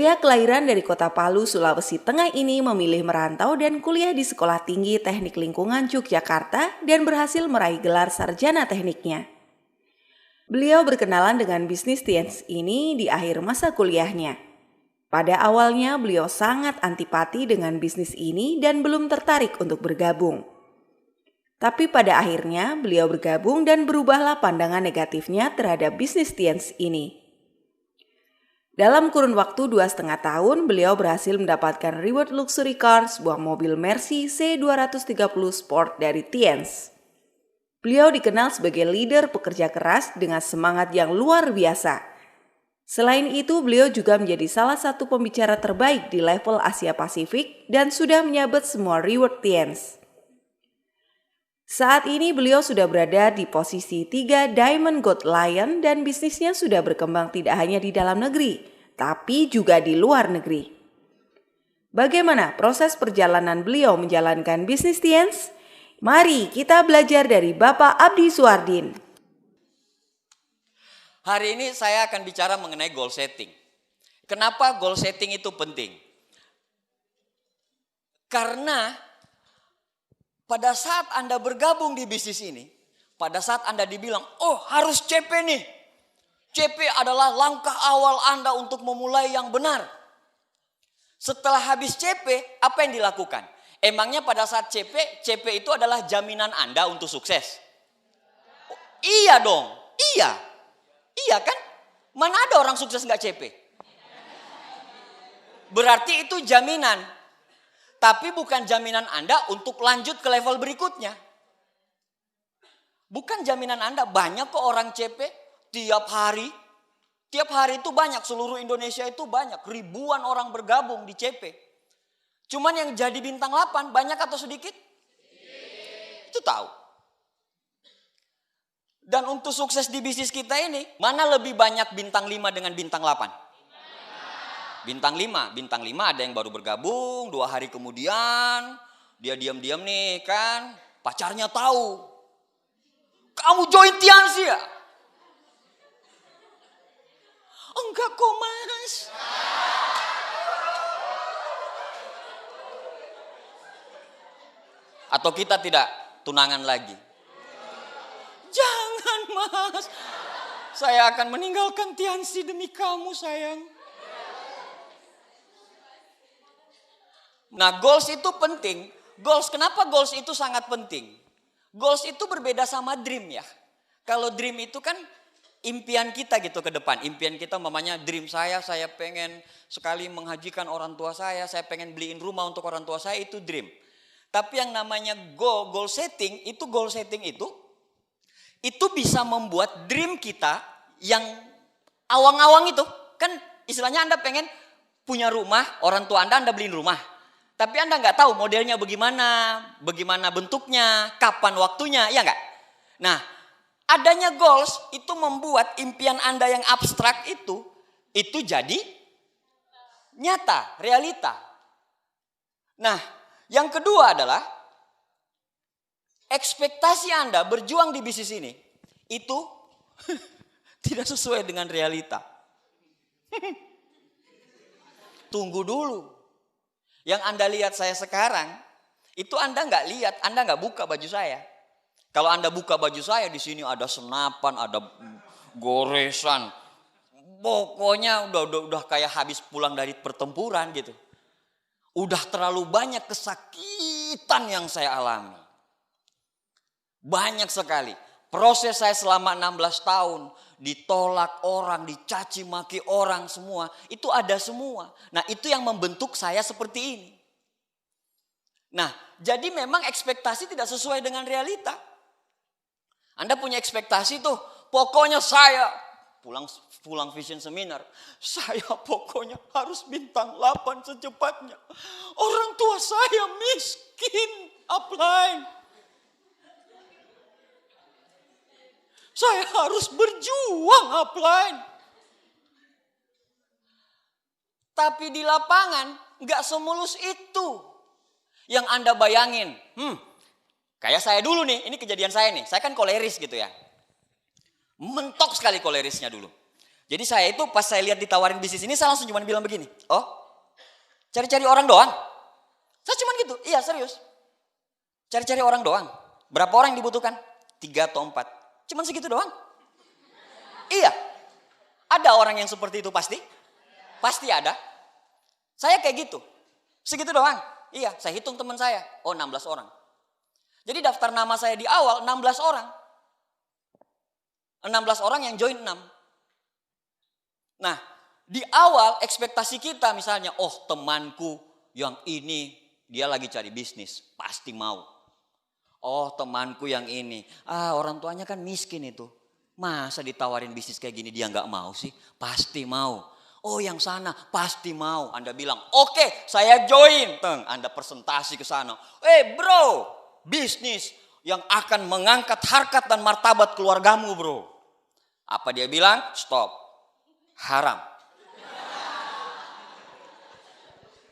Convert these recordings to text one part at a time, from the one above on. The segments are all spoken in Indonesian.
Pria kelahiran dari kota Palu, Sulawesi Tengah ini memilih merantau dan kuliah di Sekolah Tinggi Teknik Lingkungan Yogyakarta dan berhasil meraih gelar sarjana tekniknya. Beliau berkenalan dengan bisnis TNS ini di akhir masa kuliahnya. Pada awalnya beliau sangat antipati dengan bisnis ini dan belum tertarik untuk bergabung. Tapi pada akhirnya beliau bergabung dan berubahlah pandangan negatifnya terhadap bisnis TNS ini. Dalam kurun waktu 2,5 tahun, beliau berhasil mendapatkan reward luxury car, sebuah mobil Mercy C230 Sport dari TNS. Beliau dikenal sebagai leader pekerja keras dengan semangat yang luar biasa. Selain itu, beliau juga menjadi salah satu pembicara terbaik di level Asia Pasifik dan sudah menyabet semua reward TNS. Saat ini beliau sudah berada di posisi 3 Diamond Gold Lion dan bisnisnya sudah berkembang tidak hanya di dalam negeri, tapi juga di luar negeri. Bagaimana proses perjalanan beliau menjalankan bisnis TNS? Mari kita belajar dari Bapak Abdi Suardin. Hari ini saya akan bicara mengenai goal setting. Kenapa goal setting itu penting? Karena pada saat Anda bergabung di bisnis ini, pada saat Anda dibilang, oh harus CP nih. CP adalah langkah awal Anda untuk memulai yang benar. Setelah habis CP, apa yang dilakukan? Emangnya pada saat CP itu adalah jaminan Anda untuk sukses? Oh, iya dong, iya. Iya kan? Mana ada orang sukses nggak CP? Berarti itu jaminan. Tapi bukan jaminan Anda untuk lanjut ke level berikutnya. Bukan jaminan Anda. Banyak kok orang CP tiap hari. Tiap hari itu banyak. Seluruh Indonesia itu banyak. Ribuan orang bergabung di CP. Cuman yang jadi bintang 8 banyak atau sedikit? Itu tahu. Dan untuk sukses di bisnis kita ini, mana lebih banyak bintang 5 dengan bintang 8? Bintang 5 ada yang baru bergabung, 2 hari kemudian dia diam-diam nih kan, pacarnya tahu. Kamu join Tiansi ya? Enggak kok mas. Atau kita tidak tunangan lagi? Jangan mas, saya akan meninggalkan Tiansi demi kamu sayang. Nah, goals itu penting. Kenapa goals itu sangat penting? Goals itu berbeda sama dream ya. Kalau dream itu kan impian kita gitu ke depan. Impian kita mamanya dream saya pengen sekali menghajikan orang tua saya pengen beliin rumah untuk orang tua saya, itu dream. Tapi yang namanya goal setting itu bisa membuat dream kita yang awang-awang itu. Kan istilahnya Anda pengen punya rumah, orang tua Anda beliin rumah. Tapi Anda nggak tahu modelnya bagaimana bentuknya, kapan waktunya, ya nggak? Nah, adanya goals itu membuat impian Anda yang abstrak itu jadi nyata, realita. Nah, yang kedua adalah ekspektasi Anda berjuang di bisnis ini itu tidak sesuai dengan realita. Tunggu dulu. Yang Anda lihat saya sekarang, itu Anda nggak lihat, Anda nggak buka baju saya. Kalau Anda buka baju saya, di sini ada senapan, ada goresan. Pokoknya udah kayak habis pulang dari pertempuran gitu. Udah terlalu banyak kesakitan yang saya alami. Banyak sekali. Proses saya selama 16 tahun, ditolak orang, dicaci maki orang semua, itu ada semua. Nah, itu yang membentuk saya seperti ini. Nah, jadi memang ekspektasi tidak sesuai dengan realita. Anda punya ekspektasi tuh, pokoknya saya pulang vision seminar, saya pokoknya harus bintang 8 secepatnya. Orang tua saya miskin, upline. Saya harus berjuang upline. Tapi di lapangan gak semulus itu yang Anda bayangin. Kayak saya dulu nih, ini kejadian saya nih. Saya kan koleris gitu ya. Mentok sekali kolerisnya dulu. Jadi saya itu pas saya lihat ditawarin bisnis ini, saya langsung cuma bilang begini, oh cari-cari orang doang? Saya cuma gitu, iya serius. Cari-cari orang doang. Berapa orang yang dibutuhkan? 3 atau 4. Cuman segitu doang. Iya. Ada orang yang seperti itu pasti? Pasti ada. Saya kayak gitu. Segitu doang. Iya, saya hitung teman saya. Oh 16 orang. Jadi daftar nama saya di awal 16 orang. 16 orang yang join 6. Nah, di awal ekspektasi kita misalnya, oh temanku yang ini dia lagi cari bisnis, pasti mau. Oh temanku yang ini, orang tuanya kan miskin itu. Masa ditawarin bisnis kayak gini dia nggak mau sih? Pasti mau. Oh yang sana pasti mau. Anda bilang, oke, saya join. Anda presentasi ke sana. Bro, bisnis yang akan mengangkat harkat dan martabat keluargamu bro. Apa dia bilang? Stop. Haram.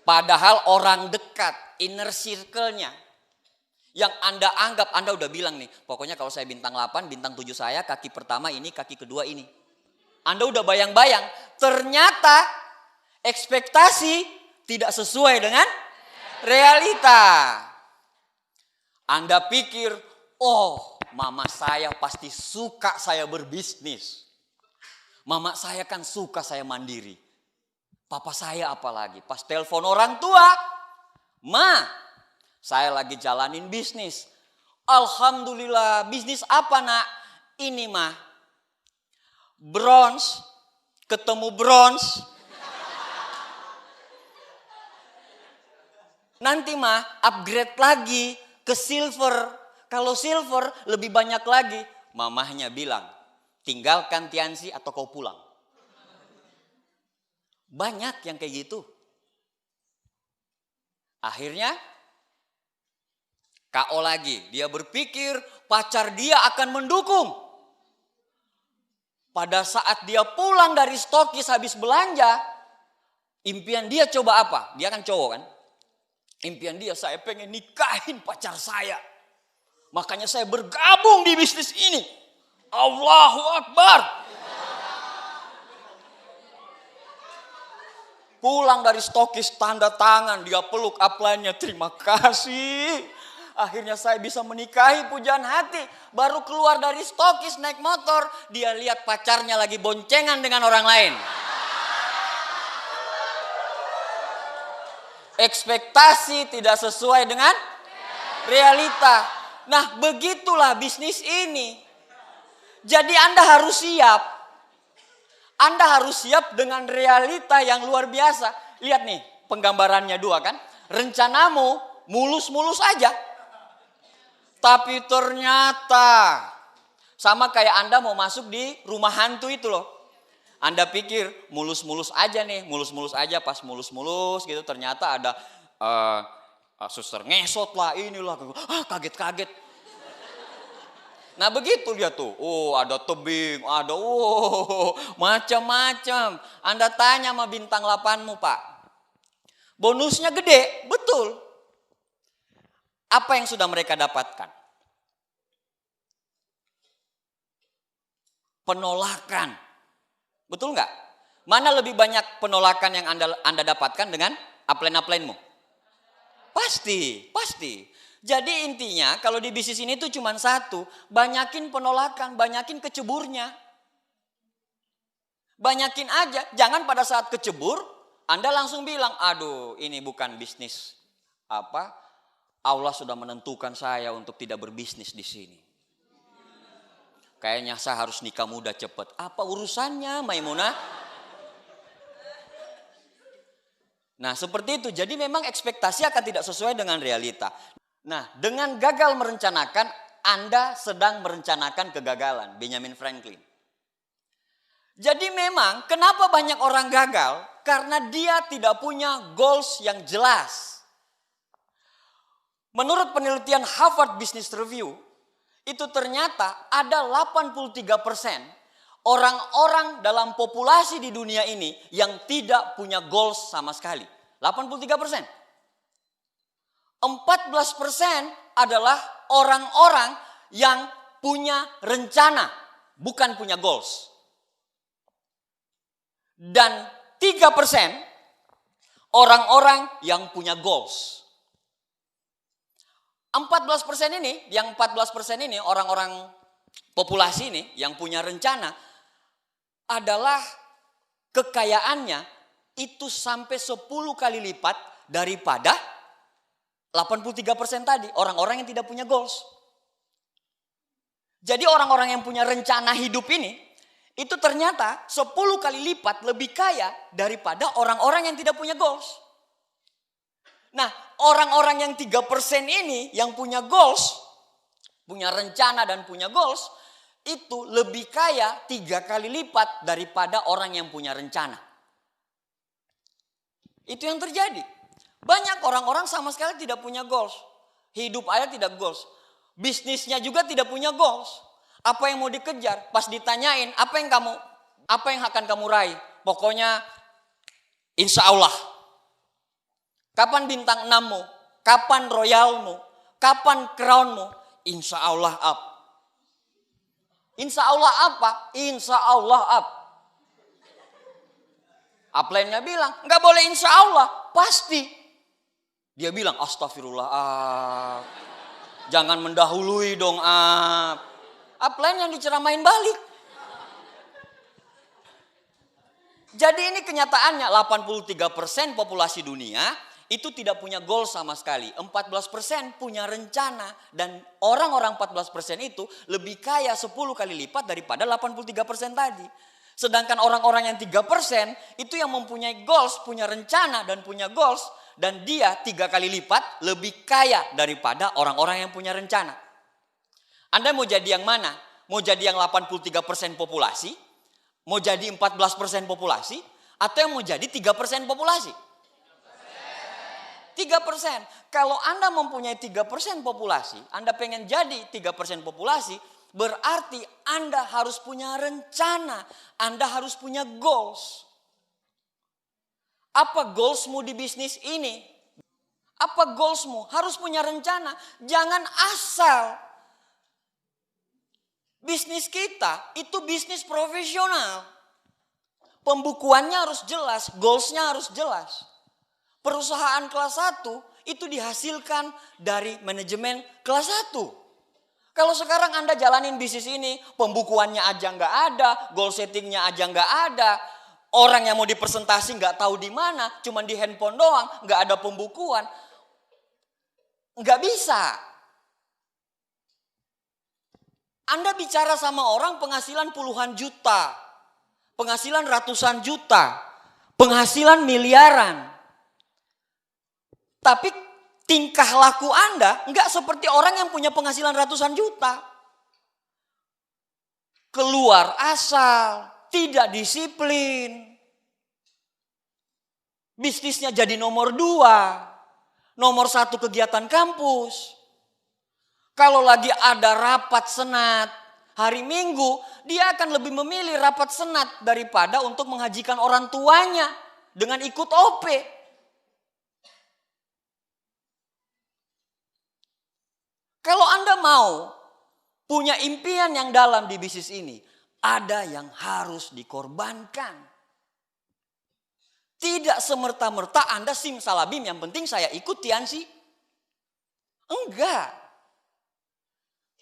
Padahal orang dekat, inner circle-nya. Yang Anda anggap, Anda udah bilang nih, pokoknya kalau saya bintang 8, bintang 7 saya, kaki pertama ini, kaki kedua ini. Anda udah bayang-bayang, ternyata ekspektasi tidak sesuai dengan realita. Anda pikir, oh mama saya pasti suka saya berbisnis. Mama saya kan suka saya mandiri. Papa saya apalagi, pas telepon orang tua, Ma, saya lagi jalanin bisnis. Alhamdulillah, bisnis apa nak? Ini mah, bronze, ketemu bronze. Nanti mah upgrade lagi ke silver. Kalau silver lebih banyak lagi. Mamahnya bilang, tinggalkan Tiansi atau kau pulang. Banyak yang kayak gitu. Akhirnya KO lagi. Dia berpikir pacar dia akan mendukung. Pada saat dia pulang dari stokis habis belanja, impian dia coba apa? Dia kan cowok kan? Impian dia, saya pengen nikahin pacar saya. Makanya saya bergabung di bisnis ini. Allahu Akbar. Pulang dari stokis, tanda tangan, dia peluk upline-nya, terima kasih. Akhirnya saya bisa menikahi pujaan hati. Baru keluar dari stokis naik motor, dia lihat pacarnya lagi boncengan dengan orang lain. Ekspektasi tidak sesuai dengan realita. Nah, begitulah bisnis ini. Jadi Anda harus siap. Anda harus siap dengan realita yang luar biasa. Lihat nih, penggambarannya 2 kan. Rencanamu mulus-mulus aja. Tapi ternyata sama kayak Anda mau masuk di rumah hantu itu loh. Anda pikir mulus-mulus aja nih, mulus-mulus aja, pas mulus-mulus gitu ternyata ada suster ngesot lah, inilah, kaget-kaget. Nah begitu dia tuh, ada tebing, ada macam-macam. Anda tanya sama bintang 8-mu Pak, bonusnya gede, betul. Apa yang sudah mereka dapatkan? Penolakan. Betul nggak? Mana lebih banyak penolakan yang Anda dapatkan dengan upline-upline-mu? Pasti. Jadi intinya kalau di bisnis ini tuh cuma satu, banyakin penolakan, banyakin keceburnya. Banyakin aja, jangan pada saat kecebur Anda langsung bilang, aduh ini bukan bisnis Allah sudah menentukan saya untuk tidak berbisnis di sini. Kayaknya saya harus nikah muda cepat. Apa urusannya Maimunah? Nah seperti itu. Jadi memang ekspektasi akan tidak sesuai dengan realita. Nah dengan gagal merencanakan, Anda sedang merencanakan kegagalan. Benjamin Franklin. Jadi memang kenapa banyak orang gagal? Karena dia tidak punya goals yang jelas. Menurut penelitian Harvard Business Review, itu ternyata ada 83% orang-orang dalam populasi di dunia ini yang tidak punya goals sama sekali. 83%. 14% adalah orang-orang yang punya rencana, bukan punya goals. Dan 3% orang-orang yang punya goals. 14% ini orang-orang populasi ini yang punya rencana adalah kekayaannya itu sampai 10 kali lipat daripada 83% tadi, orang-orang yang tidak punya goals. Jadi orang-orang yang punya rencana hidup ini itu ternyata 10 kali lipat lebih kaya daripada orang-orang yang tidak punya goals. Nah, orang-orang yang 3% ini yang punya goals, punya rencana dan punya goals, itu lebih kaya 3 kali lipat daripada orang yang punya rencana. Itu yang terjadi. Banyak orang-orang sama sekali tidak punya goals. Hidup aja tidak goals. Bisnisnya juga tidak punya goals. Apa yang mau dikejar? Pas ditanyain, apa yang akan kamu raih? Pokoknya insya Allah. Kapan bintang 6-mu? Kapan royalmu? Kapan crownmu? Insya Allah up. Insya Allah apa? Insya Allah up. Upline-nya bilang, nggak boleh insya Allah. Pasti. Dia bilang, astagfirullah up. Jangan mendahului dong up. Upline yang diceramain balik. Jadi ini kenyataannya 83% populasi dunia itu tidak punya goal sama sekali. 14% punya rencana dan orang-orang 14% itu lebih kaya 10 kali lipat daripada 83% tadi. Sedangkan orang-orang yang 3% itu yang mempunyai goals, punya rencana dan punya goals dan dia 3 kali lipat lebih kaya daripada orang-orang yang punya rencana. Anda mau jadi yang mana? Mau jadi yang 83% populasi? Mau jadi 14% populasi? Atau yang mau jadi 3% populasi? 3%. Kalau Anda mempunyai 3% populasi, Anda pengen jadi 3% populasi, berarti Anda harus punya rencana. Anda harus punya goals. Apa goalsmu di bisnis ini? Apa goalsmu? Harus punya rencana. Jangan asal. Bisnis kita itu bisnis profesional. Pembukuannya harus jelas, goalsnya harus jelas. Perusahaan kelas 1 itu dihasilkan dari manajemen kelas 1. Kalau sekarang Anda jalanin bisnis ini, pembukuannya aja nggak ada, goal settingnya aja nggak ada. Orang yang mau dipresentasi nggak tahu di mana, cuma di handphone doang, nggak ada pembukuan. Nggak bisa. Anda bicara sama orang penghasilan puluhan juta, penghasilan ratusan juta, penghasilan miliaran. Tapi tingkah laku Anda nggak seperti orang yang punya penghasilan ratusan juta. Keluar asal, tidak disiplin. Bisnisnya jadi nomor 2, nomor 1 kegiatan kampus. Kalau lagi ada rapat senat hari Minggu, dia akan lebih memilih rapat senat daripada untuk menghajikan orang tuanya dengan ikut OP. Kalau Anda mau punya impian yang dalam di bisnis ini, ada yang harus dikorbankan. Tidak semerta-merta Anda simsalabim, yang penting saya ikut Tiansi. Enggak.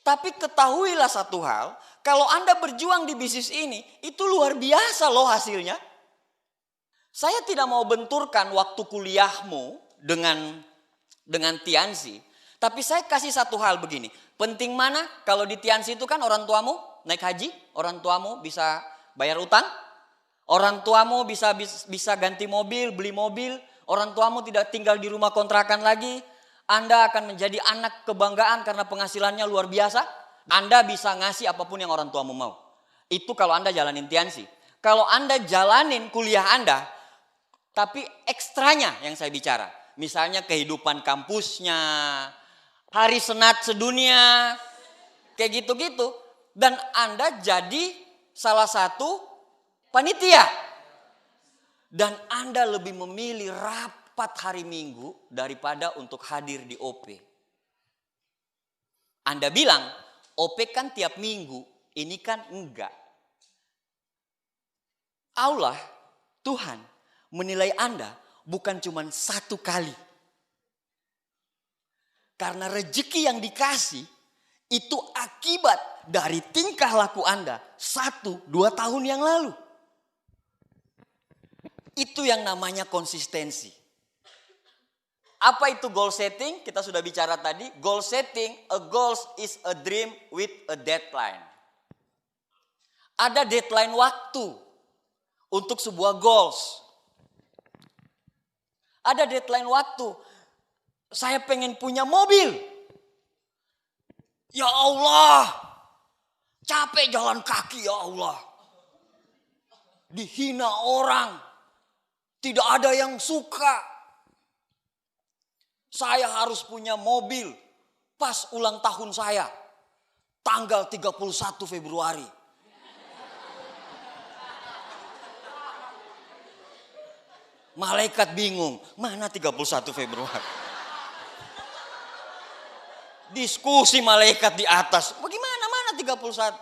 Tapi ketahuilah satu hal, kalau Anda berjuang di bisnis ini, itu luar biasa loh hasilnya. Saya tidak mau benturkan waktu kuliahmu dengan Tiansi. Tapi saya kasih satu hal begini. Penting mana kalau di Tiansi itu kan orang tuamu naik haji, orang tuamu bisa bayar utang, orang tuamu bisa ganti mobil, beli mobil, orang tuamu tidak tinggal di rumah kontrakan lagi. Anda akan menjadi anak kebanggaan karena penghasilannya luar biasa. Anda bisa ngasih apapun yang orang tuamu mau. Itu kalau Anda jalanin Tiansi. Kalau Anda jalanin kuliah Anda, tapi ekstranya yang saya bicara. Misalnya kehidupan kampusnya, hari senat sedunia, kayak gitu-gitu. Dan Anda jadi salah satu panitia. Dan Anda lebih memilih rapat hari Minggu daripada untuk hadir di OP. Anda bilang, OP kan tiap minggu, ini kan enggak. Allah Tuhan menilai Anda bukan cuma satu kali. Karena rezeki yang dikasih itu akibat dari tingkah laku Anda 1-2 tahun yang lalu. Itu yang namanya konsistensi. Apa itu goal setting? Kita sudah bicara tadi. Goal setting, a goal is a dream with a deadline. Ada deadline waktu untuk sebuah goals. Ada deadline waktu. Saya pengen punya mobil. Ya Allah, capek jalan kaki ya Allah. Dihina orang, tidak ada yang suka. Saya harus punya mobil pas ulang tahun saya, tanggal 31 Februari. Malaikat bingung, mana 31 Februari? Diskusi malaikat di atas, bagaimana mana 31?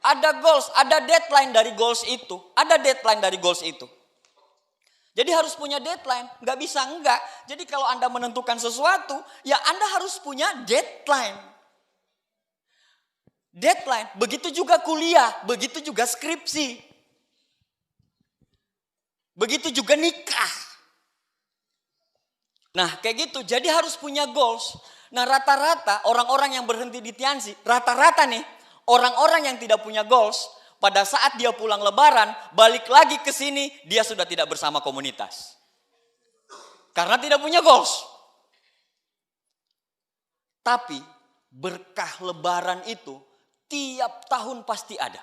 Ada goals, ada deadline dari goals itu. Ada deadline dari goals itu. Jadi harus punya deadline, nggak bisa enggak. Jadi kalau Anda menentukan sesuatu, ya Anda harus punya deadline. Deadline, begitu juga kuliah, begitu juga skripsi. Begitu juga nikah. Nah kayak gitu, jadi harus punya goals. Nah rata-rata orang-orang yang berhenti di Tiansi, rata-rata nih orang-orang yang tidak punya goals, pada saat dia pulang lebaran, balik lagi ke sini, dia sudah tidak bersama komunitas. Karena tidak punya goals. Tapi berkah lebaran itu tiap tahun pasti ada.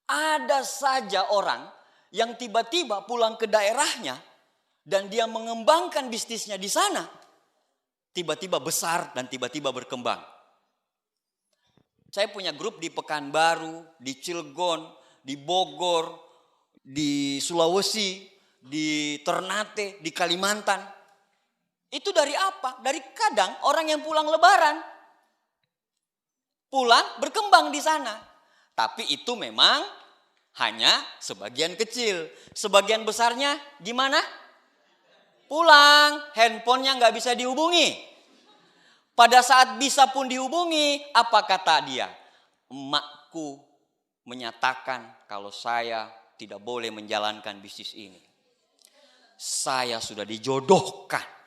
Ada saja orang yang tiba-tiba pulang ke daerahnya dan dia mengembangkan bisnisnya di sana, tiba-tiba besar dan tiba-tiba berkembang. Saya punya grup di Pekanbaru, di Cilegon, di Bogor, di Sulawesi, di Ternate, di Kalimantan. Itu dari apa? Dari kadang orang yang pulang lebaran. Pulang berkembang di sana. Tapi itu memang hanya sebagian kecil. Sebagian besarnya gimana? Pulang, handphonenya nggak bisa dihubungi. Pada saat bisa pun dihubungi, apa kata dia? Emakku menyatakan kalau saya tidak boleh menjalankan bisnis ini. Saya sudah dijodohkan.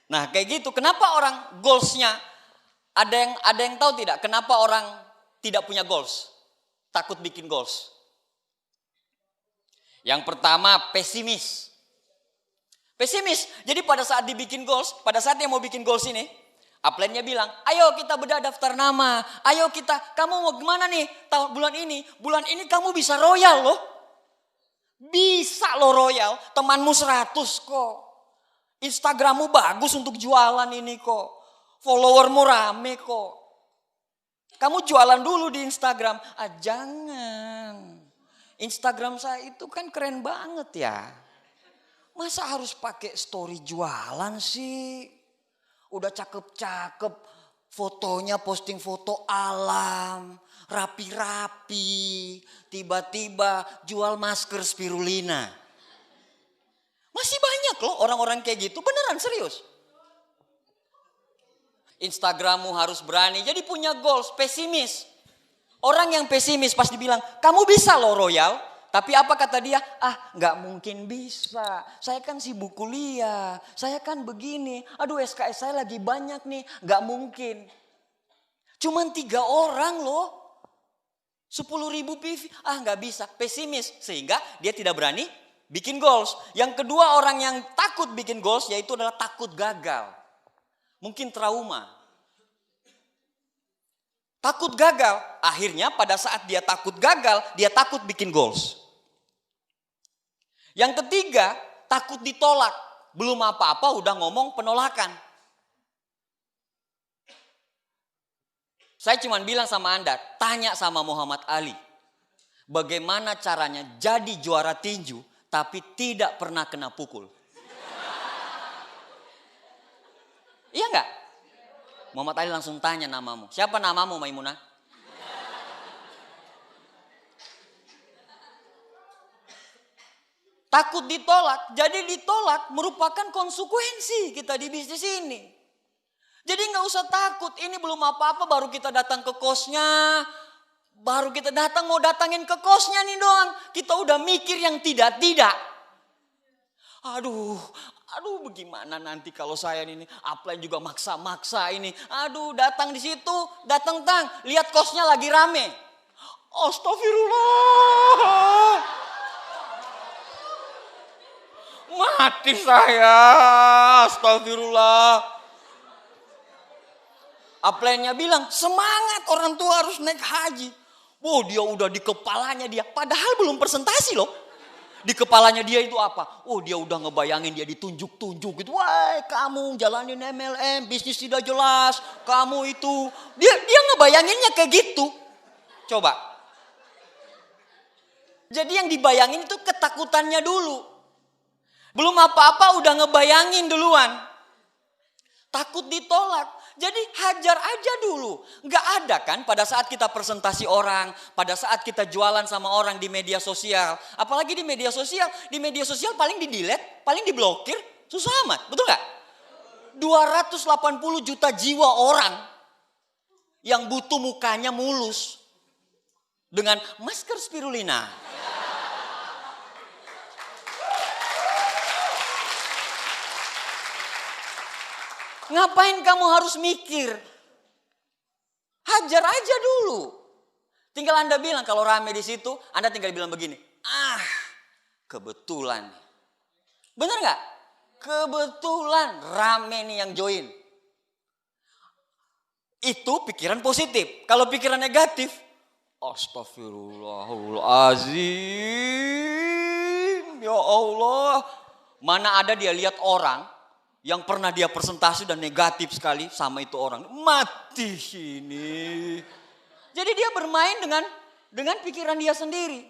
Nah kayak gitu, kenapa orang goalsnya, ada yang tahu tidak kenapa orang tidak punya goals? Takut bikin goals. Yang pertama pesimis. Pesimis, jadi pada saat dibikin goals, pada saat dia mau bikin goals ini, upline-nya bilang, ayo kita bedah daftar nama, ayo kamu mau gimana nih bulan ini kamu bisa royal loh. Bisa loh royal, temanmu 100 kok. Instagrammu bagus untuk jualan ini kok. Followermu rame kok. Kamu jualan dulu di Instagram. Ah jangan. Instagram saya itu kan keren banget ya. Masa harus pakai story jualan sih? Udah cakep-cakep. Fotonya posting foto alam. Rapi-rapi. Tiba-tiba jual masker spirulina. Masih banyak loh orang-orang kayak gitu, beneran serius. Instagrammu harus berani, jadi punya goals, pesimis. Orang yang pesimis pasti bilang, kamu bisa loh royal. Tapi apa kata dia? Ah gak mungkin bisa, saya kan sibuk kuliah, saya kan begini. Aduh SKS saya lagi banyak nih, gak mungkin. Cuman 3 orang loh. 10.000 PV, ah gak bisa, pesimis. Sehingga dia tidak berani bikin goals. Yang kedua orang yang takut bikin goals yaitu adalah takut gagal. Mungkin trauma. Takut gagal. Akhirnya pada saat dia takut gagal, dia takut bikin goals. Yang ketiga, takut ditolak. Belum apa-apa udah ngomong penolakan. Saya cuma bilang sama Anda, tanya sama Muhammad Ali. Bagaimana caranya jadi juara tinju tapi tidak pernah kena pukul. Iya enggak? Muhammad Ali langsung tanya namamu. Siapa namamu Maimunah? Takut ditolak. Jadi ditolak merupakan konsekuensi kita di bisnis ini. Jadi nggak usah takut. Ini belum apa-apa baru kita datang ke kosnya. Baru kita datang mau datangin ke kosnya nih doang. Kita udah mikir yang tidak-tidak. Aduh bagaimana nanti kalau saya ini apply juga maksa-maksa ini. Aduh datang di situ, datang lihat kosnya lagi rame. Astagfirullah. Mati saya, astagfirullah. Apply-nya bilang semangat orang tua harus naik haji. Wow, dia udah di kepalanya dia, padahal belum presentasi loh. Di kepalanya dia itu apa? Oh, dia udah ngebayangin dia ditunjuk-tunjuk gitu. Wah, kamu jalanin MLM, bisnis tidak jelas. Kamu itu, dia ngebayanginnya kayak gitu. Coba. Jadi yang dibayangin itu ketakutannya dulu. Belum apa-apa udah ngebayangin duluan. Takut ditolak. Jadi hajar aja dulu. Nggak ada kan pada saat kita presentasi orang, pada saat kita jualan sama orang di media sosial. Apalagi di media sosial paling di-delete, paling diblokir, susah amat. Betul nggak? 280 juta jiwa orang yang butuh mukanya mulus dengan masker spirulina. Ngapain kamu harus mikir? Hajar aja dulu. Tinggal Anda bilang kalau rame di situ, Anda tinggal bilang begini. Kebetulan. Benar nggak? Kebetulan rame nih yang join. Itu pikiran positif. Kalau pikiran negatif, astagfirullahaladzim. Ya Allah. Mana ada dia lihat orang yang pernah dia presentasi dan negatif sekali sama itu orang. Mati sini. Jadi dia bermain dengan pikiran dia sendiri.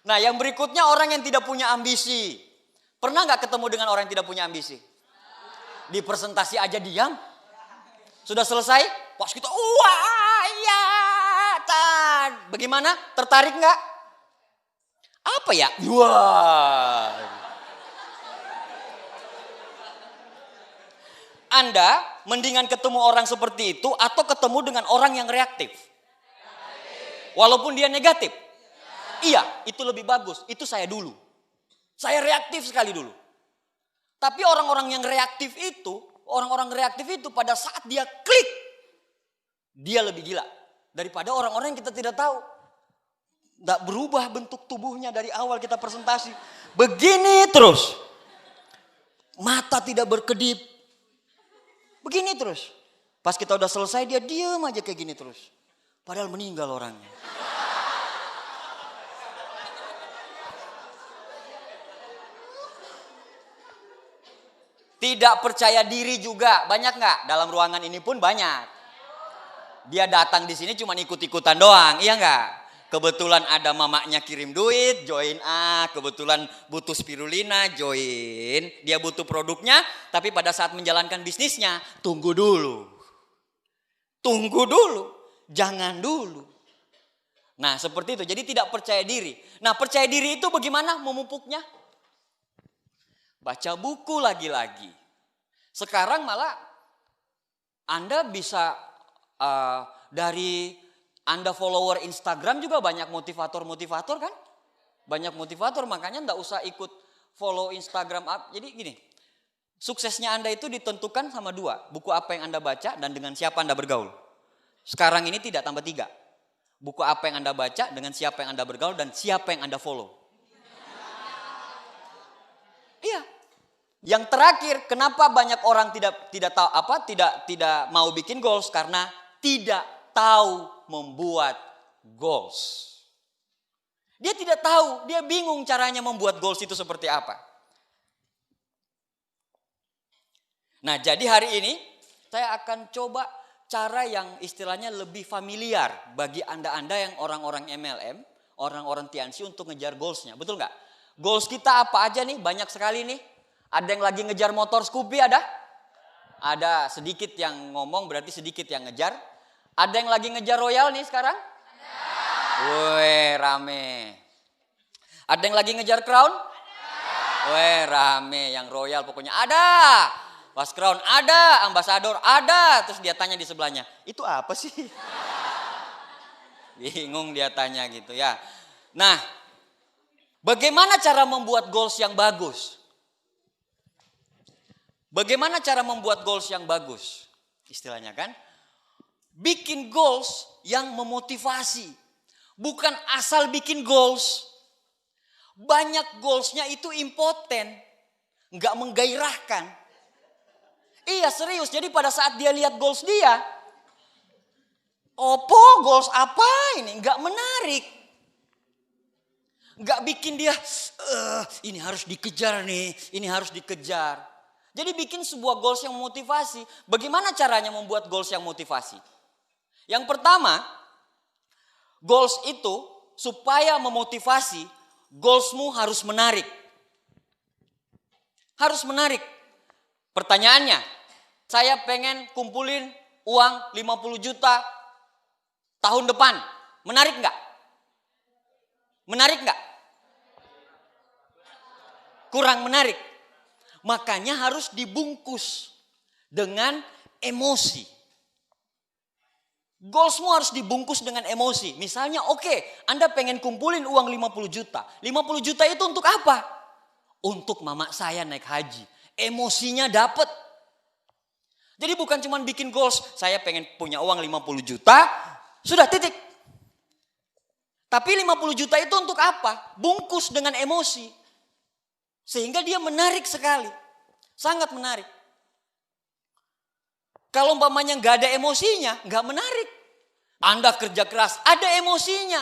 Nah yang berikutnya orang yang tidak punya ambisi. Pernah gak ketemu dengan orang yang tidak punya ambisi? Di presentasi aja diam. Sudah selesai? Pas kita, wah iya. Bagaimana? Tertarik gak? Apa ya? Wah. Anda mendingan ketemu orang seperti itu atau ketemu dengan orang yang reaktif? Walaupun dia negatif? Iya, itu lebih bagus. Itu saya dulu. Saya reaktif sekali dulu. Tapi orang-orang yang reaktif itu, pada saat dia klik, dia lebih gila. Daripada orang-orang yang kita tidak tahu. Nggak berubah bentuk tubuhnya dari awal kita presentasi. Begini terus. Mata tidak berkedip. Begini terus. Pas kita udah selesai dia diem aja kayak gini terus. Padahal meninggal orangnya. Tidak percaya diri juga. Banyak nggak? Dalam ruangan ini pun banyak. Dia datang di sini cuma ikut-ikutan doang. Iya nggak? Kebetulan ada mamanya kirim duit, join kebetulan butuh spirulina, join. Dia butuh produknya, tapi pada saat menjalankan bisnisnya, tunggu dulu. Tunggu dulu, jangan dulu. Nah seperti itu, jadi tidak percaya diri. Nah percaya diri itu bagaimana memupuknya? Baca buku lagi-lagi. Sekarang malah Anda bisa dari Anda follower Instagram juga banyak motivator-motivator kan? Banyak motivator, makanya enggak usah ikut follow Instagram. Jadi gini, suksesnya Anda itu ditentukan sama dua. Buku apa yang Anda baca dan dengan siapa Anda bergaul. Sekarang ini tidak tambah 3. Buku apa yang Anda baca, dengan siapa yang Anda bergaul, dan siapa yang Anda follow. Iya. Yang terakhir, kenapa banyak orang tidak mau bikin goals? Karena tidak tahu membuat goals. Dia tidak tahu, dia bingung caranya membuat goals itu seperti apa. Nah, jadi hari ini saya akan coba cara yang istilahnya lebih familiar bagi Anda yang orang-orang MLM, orang-orang Tianxi untuk ngejar goalsnya. Betul nggak? Goals kita apa aja nih? Banyak sekali nih. Ada yang lagi ngejar motor Scoopy ada? Ada sedikit yang ngomong berarti sedikit yang ngejar. Ada yang lagi ngejar royal nih sekarang? Woi, rame. Ada yang lagi ngejar crown? Woi, rame. Yang royal pokoknya ada. Pas crown ada, ambasador ada. Terus dia tanya di sebelahnya, itu apa sih? Bingung dia tanya gitu ya. Nah, bagaimana cara membuat goals yang bagus? Bagaimana cara membuat goals yang bagus? Istilahnya kan, bikin goals yang memotivasi. Bukan asal bikin goals. Banyak goalsnya itu impoten. Nggak menggairahkan. Iya serius, jadi pada saat dia lihat goals dia. Opo goals apa ini? Nggak menarik. Nggak bikin dia, ini harus dikejar nih, ini harus dikejar. Jadi bikin sebuah goals yang memotivasi. Bagaimana caranya membuat goals yang motivasi? Yang pertama, goals itu supaya memotivasi, goalsmu harus menarik. Harus menarik. Pertanyaannya, saya pengen kumpulin uang 50 juta tahun depan. Menarik nggak? Menarik nggak? Kurang menarik. Makanya harus dibungkus dengan emosi. Goalsmu harus dibungkus dengan emosi. Misalnya oke, Anda pengen kumpulin uang 50 juta. 50 juta itu untuk apa? Untuk mama saya naik haji. Emosinya dapat. Jadi bukan cuma bikin goals, saya pengen punya uang 50 juta, sudah titik. Tapi 50 juta itu untuk apa? Bungkus dengan emosi. Sehingga dia menarik sekali. Sangat menarik. Kalau umpamanya nggak ada emosinya, nggak menarik. Anda kerja keras, ada emosinya.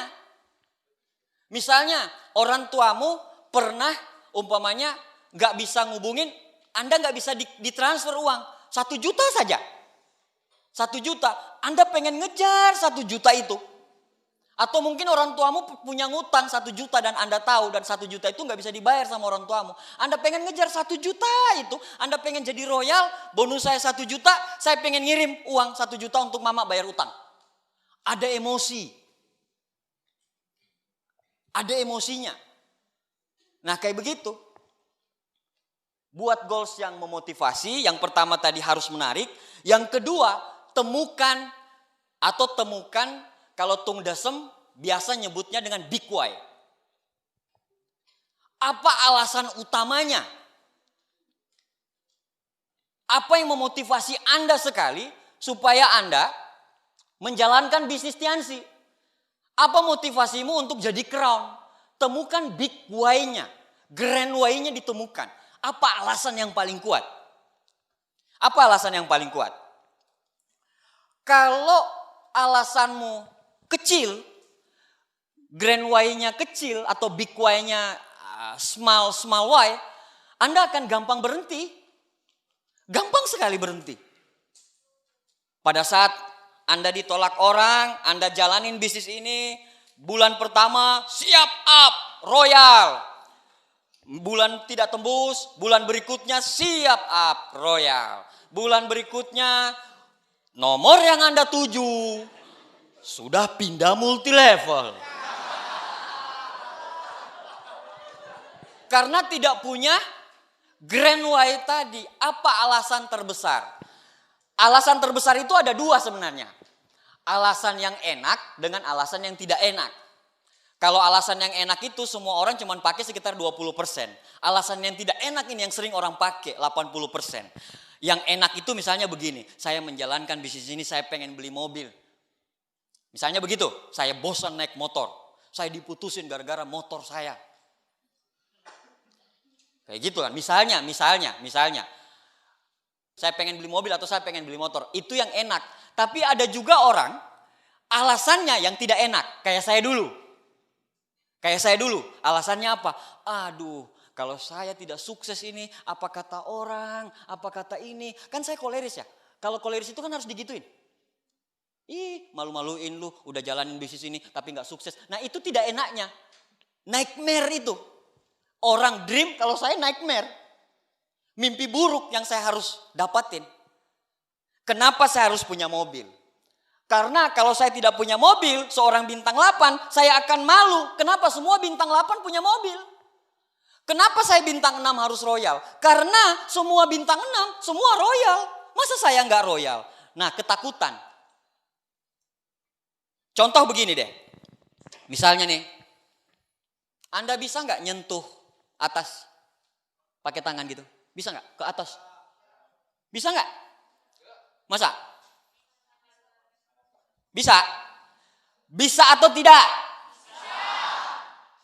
Misalnya orang tuamu pernah umpamanya nggak bisa ngubungin, Anda nggak bisa ditransfer uang 1 juta saja. 1 juta, Anda pengen ngejar 1 juta itu. Atau mungkin orang tuamu punya ngutang 1 juta dan Anda tahu dan 1 juta itu nggak bisa dibayar sama orang tuamu. Anda pengen ngejar 1 juta itu. Anda pengen jadi royal, bonus saya 1 juta, saya pengen ngirim uang 1 juta untuk mama bayar utang. Ada emosi. Ada emosinya. Nah kayak begitu. Buat goals yang memotivasi, yang pertama tadi harus menarik. Yang kedua, temukan kalau Tung Desem biasa nyebutnya dengan big why. Apa alasan utamanya? Apa yang memotivasi Anda sekali supaya Anda menjalankan bisnis Tiansi? Apa motivasimu untuk jadi crown? Temukan big why-nya, grand why-nya ditemukan. Apa alasan yang paling kuat? Apa alasan yang paling kuat? Kalau alasanmu kecil, grand why-nya kecil atau big why-nya small why, Anda akan gampang berhenti. Gampang sekali berhenti. Pada saat Anda ditolak orang, Anda jalanin bisnis ini, bulan pertama siap up, royal. Bulan tidak tembus, bulan berikutnya siap up, royal. Bulan berikutnya nomor yang Anda tuju sudah pindah multi level. Karena tidak punya grand why tadi. Apa alasan terbesar? Alasan terbesar itu ada 2 sebenarnya. Alasan yang enak dengan alasan yang tidak enak. Kalau alasan yang enak itu semua orang cuma pakai sekitar 20%. Alasan yang tidak enak ini yang sering orang pakai 80%. Yang enak itu misalnya begini. Saya menjalankan bisnis ini, saya pengen beli mobil. Misalnya begitu, saya bosan naik motor. Saya diputusin gara-gara motor saya. Kayak gitu kan, misalnya. Saya pengen beli mobil atau saya pengen beli motor. Itu yang enak. Tapi ada juga orang, alasannya yang tidak enak. Kayak saya dulu. Alasannya apa? Aduh, kalau saya tidak sukses ini, apa kata orang, apa kata ini. Kan saya koleris ya. Kalau koleris itu kan harus digituin. Malu-maluin lu, udah jalanin bisnis ini tapi gak sukses. Nah itu tidak enaknya. Nightmare itu. Orang dream, kalau saya nightmare. Mimpi buruk yang saya harus dapatin. Kenapa saya harus punya mobil? Karena kalau saya tidak punya mobil, seorang bintang 8, saya akan malu. Kenapa semua bintang 8 punya mobil? Kenapa saya bintang 6 harus royal? Karena semua bintang 6, semua royal. Masa saya nggak royal? Nah, ketakutan. Contoh begini deh. Misalnya nih, Anda bisa nggak nyentuh atas pakai tangan gitu? Bisa nggak ke atas? Bisa nggak? Masa? Bisa? Bisa atau tidak?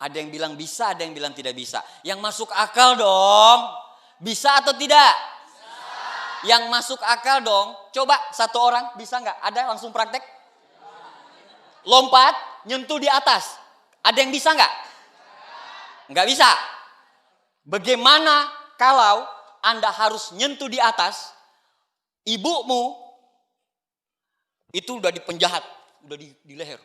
Ada yang bilang bisa, ada yang bilang tidak bisa. Yang masuk akal dong. Bisa atau tidak? Bisa. Yang masuk akal dong. Coba satu orang bisa nggak? Ada langsung praktek? Lompat, nyentuh di atas. Ada yang bisa nggak? Nggak bisa. Bagaimana kalau Anda harus nyentuh di atas, ibumu itu udah di penjahat, udah di leher.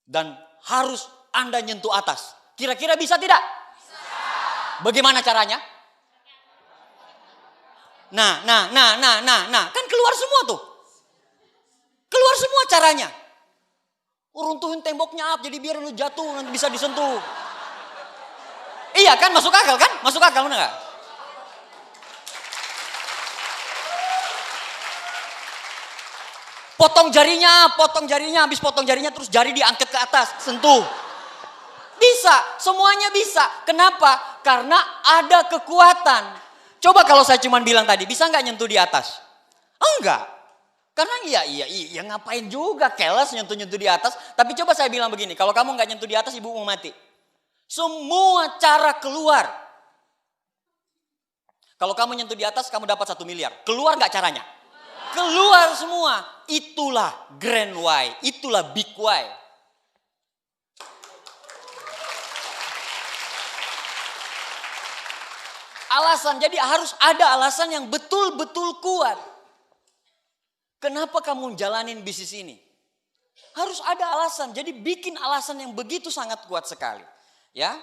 Dan harus Anda nyentuh atas. Kira-kira bisa tidak? Bisa. Bagaimana caranya? Nah. Kan keluar semua tuh. Keluar semua caranya. Runtuhin temboknya jadi biar lu jatuh nanti bisa disentuh. Iya kan, masuk akal kan? Masuk akal benar nggak? Potong jarinya, habis potong jarinya terus jari diangkat ke atas, sentuh. Bisa, semuanya bisa. Kenapa? Karena ada kekuatan. Coba kalau saya cuma bilang tadi, bisa nggak nyentuh di atas? Enggak. Karena iya ngapain juga keles nyentuh di atas. Tapi coba saya bilang begini, kalau kamu nggak nyentuh di atas ibu mau mati. Semua cara keluar. Kalau kamu nyentuh di atas kamu dapat 1 miliar. Keluar nggak caranya? Keluar semua. Itulah grand why, itulah big why. Alasan, jadi harus ada alasan yang betul-betul kuat. Kenapa kamu jalanin bisnis ini? Harus ada alasan. Jadi bikin alasan yang begitu sangat kuat sekali. Ya.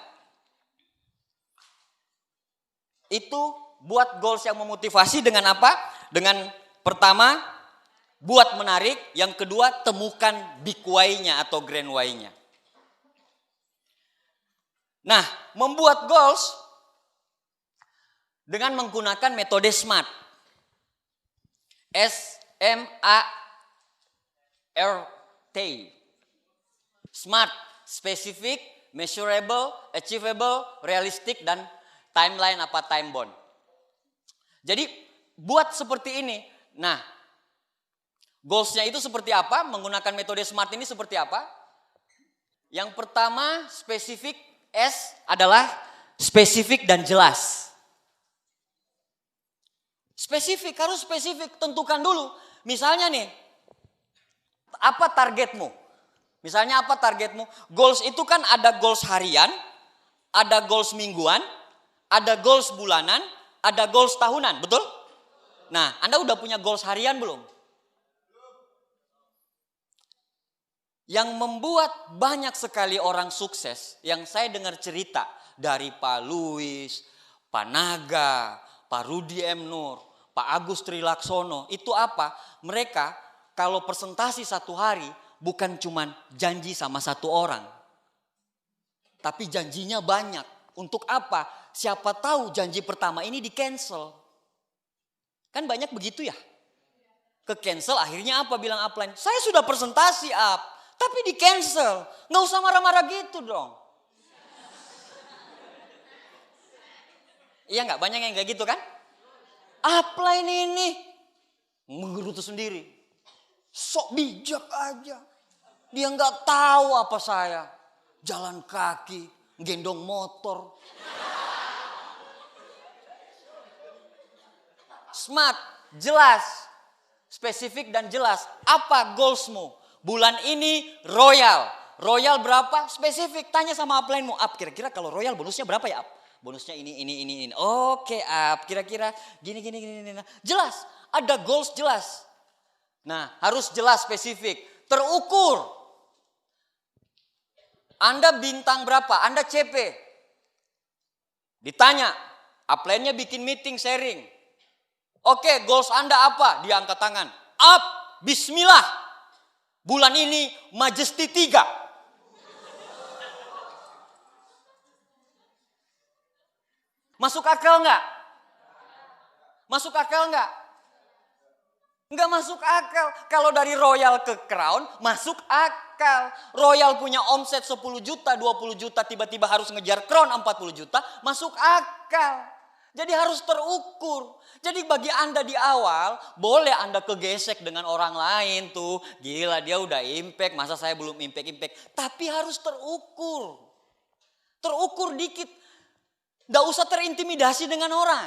Itu buat goals yang memotivasi dengan apa? Dengan pertama, buat menarik. Yang kedua, temukan big why-nya atau grand why-nya. Nah, membuat goals dengan menggunakan metode SMART. SMART. SMART, specific, measurable, achievable, realistic, dan timeline apa time bound. Jadi buat seperti ini. Nah, goalsnya itu seperti apa? Menggunakan metode SMART ini seperti apa? Yang pertama, spesifik. S adalah spesifik dan jelas. Spesifik, harus spesifik. Tentukan dulu. Misalnya nih, apa targetmu? Misalnya apa targetmu? Goals itu kan ada goals harian, ada goals mingguan, ada goals bulanan, ada goals tahunan, betul? Nah, Anda udah punya goals harian belum? Yang membuat banyak sekali orang sukses, yang saya dengar cerita dari Pak Luis, Pak Naga, Pak Rudi M. Nur, Pak Agus Trilaksono, itu apa? Mereka kalau presentasi satu hari bukan cuma janji sama satu orang. Tapi janjinya banyak. Untuk apa? Siapa tahu janji pertama ini di cancel. Kan banyak begitu ya. Ke cancel akhirnya apa bilang upline? Saya sudah presentasi up, tapi di cancel. Nggak usah marah-marah gitu dong. Iya nggak? Banyak yang kayak gitu kan? Upline ini menggerutu sendiri. Sok bijak aja. Dia nggak tahu apa saya. Jalan kaki, gendong motor. Smart, jelas, spesifik dan jelas. Apa goalsmu? Bulan ini royal. Royal berapa? Spesifik. Tanya sama upline-mu. Up, kira-kira kalau royal bonusnya berapa ya, up? Bonusnya ini. Oke, up. Kira-kira gini. Jelas. Ada goals jelas. Nah, harus jelas, spesifik. Terukur. Anda bintang berapa? Anda CP. Ditanya. Upline-nya bikin meeting, sharing. Oke, goals Anda apa? Dia angkat tangan. Up, bismillah. Bulan ini Majesty 3. Masuk akal nggak? Masuk akal nggak? Nggak masuk akal. Kalau dari Royal ke Crown, masuk akal. Royal punya omset 10 juta, 20 juta, tiba-tiba harus ngejar Crown 40 juta, masuk akal. Jadi harus terukur. Jadi bagi Anda di awal, boleh Anda kegesek dengan orang lain tuh. Gila, dia udah impact, masa saya belum impact. Tapi harus terukur. Terukur dikit. Nggak usah terintimidasi dengan orang.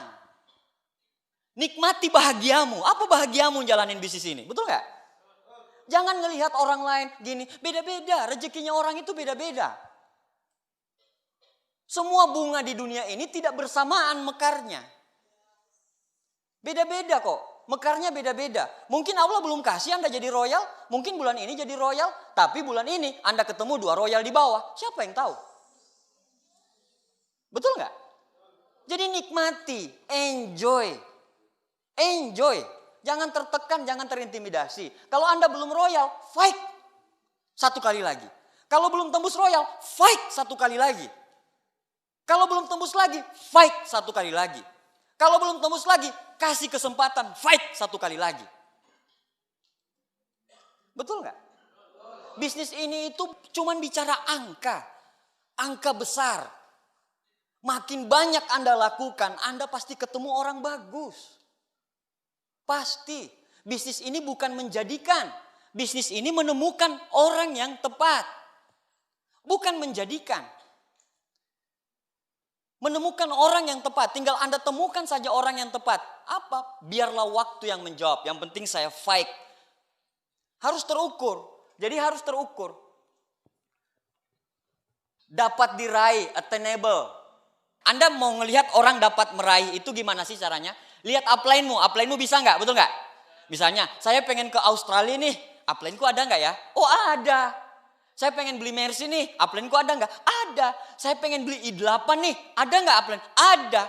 Nikmati bahagiamu. Apa bahagiamu jalanin bisnis ini? Betul nggak? Jangan ngelihat orang lain gini. Beda-beda. Rezekinya orang itu beda-beda. Semua bunga di dunia ini tidak bersamaan mekarnya. Beda-beda kok. Mekarnya beda-beda. Mungkin Allah belum kasih Anda jadi royal. Mungkin bulan ini jadi royal. Tapi bulan ini Anda ketemu 2 royal di bawah. Siapa yang tahu? Betul nggak? Jadi nikmati. Enjoy. Enjoy. Jangan tertekan, jangan terintimidasi. Kalau Anda belum royal, fight. 1 kali lagi. Kalau belum tembus royal, fight 1 kali lagi. Kalau belum tembus lagi, fight 1 kali lagi. Kalau belum tembus lagi, kasih kesempatan, fight 1 kali lagi. Betul nggak? Bisnis ini itu cuman bicara angka. Angka besar. Makin banyak Anda lakukan, Anda pasti ketemu orang bagus. Pasti. Bisnis ini bukan menjadikan. Bisnis ini menemukan orang yang tepat. Bukan menjadikan. Menemukan orang yang tepat. Tinggal Anda temukan saja orang yang tepat. Apa? Biarlah waktu yang menjawab. Yang penting saya fight. Harus terukur. Jadi harus terukur. Dapat diraih, attainable. Anda mau ngelihat orang dapat meraih itu gimana sih caranya? Lihat upline-mu. Upline-mu bisa nggak? Betul nggak? Misalnya, saya pengen ke Australia nih. Upline-ku ada nggak ya? Oh ada. Saya pengen beli Mercy nih. Upline-ku ada nggak? Ada. Saya pengen beli i8 nih. Ada nggak upline? Ada.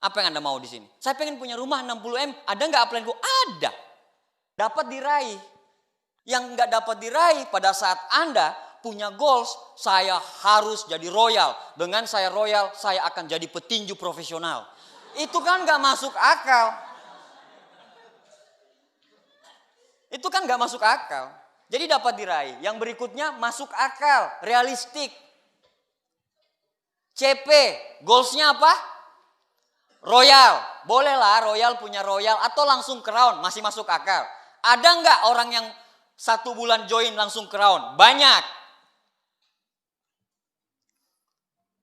Apa yang Anda mau di sini? Saya pengen punya rumah 60M. Ada nggak upline-ku? Ada. Dapat diraih. Yang nggak dapat diraih pada saat Anda punya goals, saya harus jadi royal. Dengan saya royal, saya akan jadi petinju profesional. Itu kan gak masuk akal. Itu kan gak masuk akal. Jadi dapat diraih. Yang berikutnya masuk akal, realistik. CP, goalsnya apa? Royal. Bolehlah royal punya royal atau langsung crown, masih masuk akal. Ada gak orang yang 1 bulan join langsung crown? Banyak.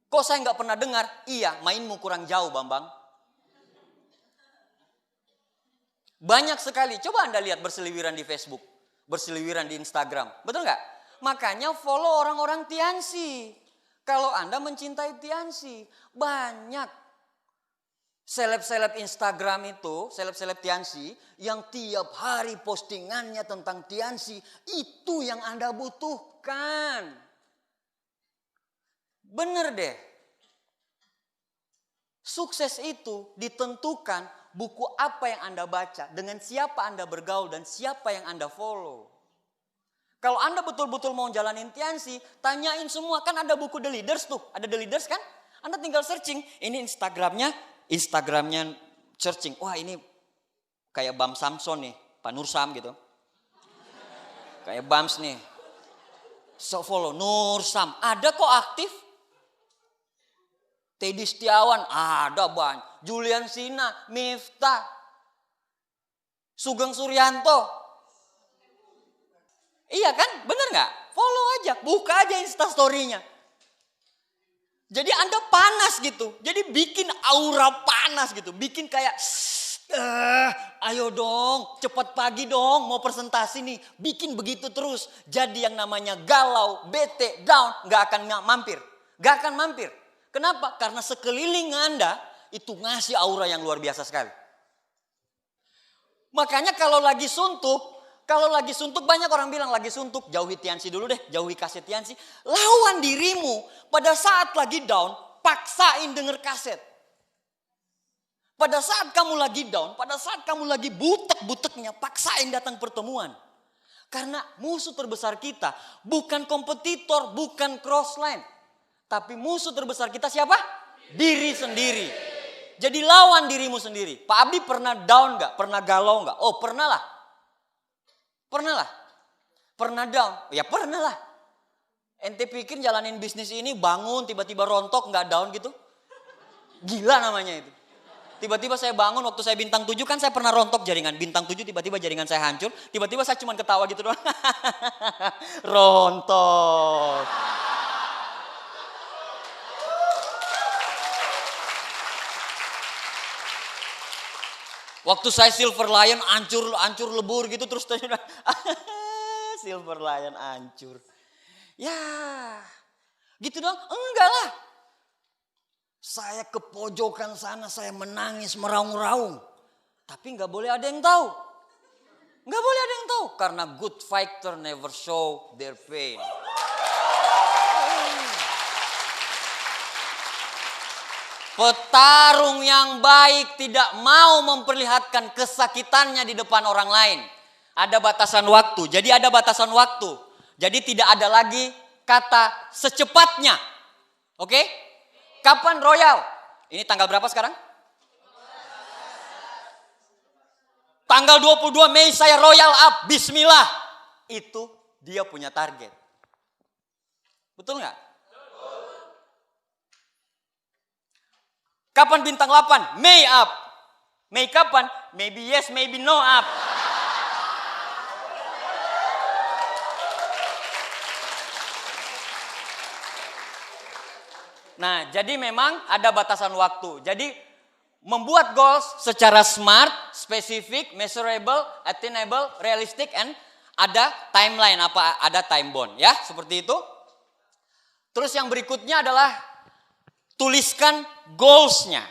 Kok saya gak pernah dengar? Iya, mainmu kurang jauh Bambang. Banyak sekali. Coba Anda lihat berseliweran di Facebook. Berseliweran di Instagram. Betul nggak? Makanya follow orang-orang Tiansi. Kalau Anda mencintai Tiansi. Banyak. Seleb-seleb Instagram itu. Seleb-seleb Tiansi. Yang tiap hari postingannya tentang Tiansi. Itu yang Anda butuhkan. Bener deh. Sukses itu ditentukan buku apa yang Anda baca, dengan siapa Anda bergaul, dan siapa yang Anda follow. Kalau Anda betul-betul mau jalanin Tiansi, tanyain semua. Kan ada buku The Leaders tuh. Ada The Leaders kan? Anda tinggal searching. Ini Instagramnya searching. Wah ini kayak Bam Samson nih. Pak Nur Sam gitu. Kayak Bams nih. So follow Nur Sam. Ada kok aktif. Teddy Setiawan, ada banyak. Julian Sina, Miftah, Sugeng Suryanto. Iya kan? Bener gak? Follow aja, buka aja Instastory-nya. Jadi Anda panas gitu. Jadi bikin aura panas gitu. Bikin kayak, ayo dong, cepat pagi dong, mau presentasi nih. Bikin begitu terus. Jadi yang namanya galau, bete, down, gak akan mampir. Gak akan mampir. Kenapa? Karena sekeliling Anda itu ngasih aura yang luar biasa sekali. Makanya kalau lagi suntuk banyak orang bilang lagi suntuk, jauhi Tiansi dulu deh, jauhi kaset Tiansi. Lawan dirimu pada saat lagi down, paksain denger kaset. Pada saat kamu lagi down, pada saat kamu lagi butek-buteknya, paksain datang pertemuan. Karena musuh terbesar kita bukan kompetitor, bukan crossline. Tapi musuh terbesar kita siapa? Diri sendiri. Jadi lawan dirimu sendiri. Pak Abdi pernah down gak? Pernah galau gak? Oh pernah lah. Pernah lah. Pernah down? Ya pernah lah. Ente pikir jalanin bisnis ini bangun tiba-tiba rontok gak down gitu? Gila namanya itu. Tiba-tiba saya bangun waktu saya bintang 7 kan saya pernah rontok jaringan. Bintang 7 tiba-tiba jaringan saya hancur. Tiba-tiba saya cuma ketawa gitu doang. Rontok. Waktu saya Silver Lion hancur lebur gitu terus tanya Silver Lion hancur. Ya gitu dong? Enggak lah. Saya ke pojokan sana, saya menangis, meraung-raung. Tapi nggak boleh ada yang tahu. Nggak boleh ada yang tahu. Karena good fighter never show their pain. Petarung yang baik tidak mau memperlihatkan kesakitannya di depan orang lain. Ada batasan waktu. Jadi ada batasan waktu. Jadi tidak ada lagi kata secepatnya. Oke? Kapan royal? Ini tanggal berapa sekarang? Tanggal 22 Mei saya royal up. Bismillah. Itu dia punya target. Betul nggak? Kapan bintang 8? Mei up. Mei kapan? Maybe yes, maybe no up. Nah, jadi memang ada batasan waktu. Jadi membuat goals secara smart, spesifik, measurable, attainable, realistic, and ada timeline, ada time bound, ya, seperti itu. Terus yang berikutnya adalah tuliskan goals-nya.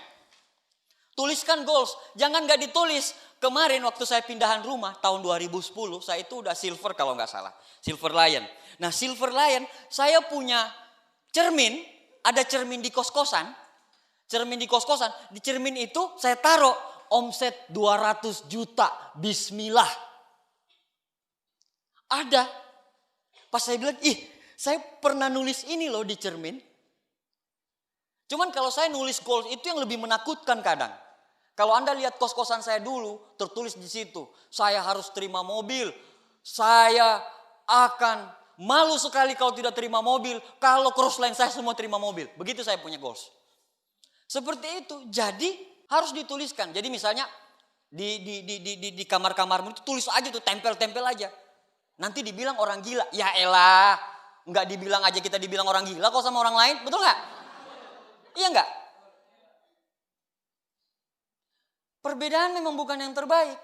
Tuliskan goals, jangan gak ditulis. Kemarin waktu saya pindahan rumah tahun 2010, saya itu udah silver kalau nggak salah, Silver Lion. Nah, Silver Lion, saya punya cermin. Ada cermin di kos-kosan. Cermin di kos-kosan. Di cermin itu saya taruh omset 200 juta. Bismillah. Ada. Pas saya bilang, saya pernah nulis ini loh di cermin. Cuman kalau saya nulis goals itu yang lebih menakutkan kadang. Kalau Anda lihat kos-kosan saya dulu, tertulis di situ. Saya harus terima mobil. Saya akan malu sekali kalau tidak terima mobil. Kalau crossline saya semua terima mobil. Begitu saya punya goals. Seperti itu. Jadi harus dituliskan. Jadi misalnya di kamar-kamarmu itu tulis aja tuh, tempel-tempel aja. Nanti dibilang orang gila. Ya elah, nggak dibilang aja kita dibilang orang gila kok sama orang lain. Betul nggak? Iya nggak? Perbedaan memang bukan yang terbaik.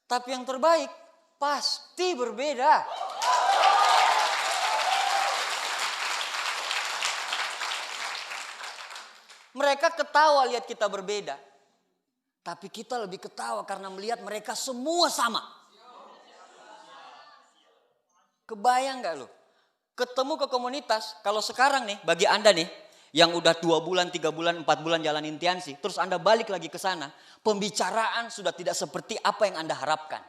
Tapi yang terbaik pasti berbeda. Mereka ketawa lihat kita berbeda. Tapi kita lebih ketawa karena melihat mereka semua sama. Kebayang gak lo? Ketemu ke komunitas, kalau sekarang nih bagi Anda nih, yang udah 2 bulan, 3 bulan, 4 bulan jalan intiansi, terus Anda balik lagi ke sana, pembicaraan sudah tidak seperti apa yang Anda harapkan.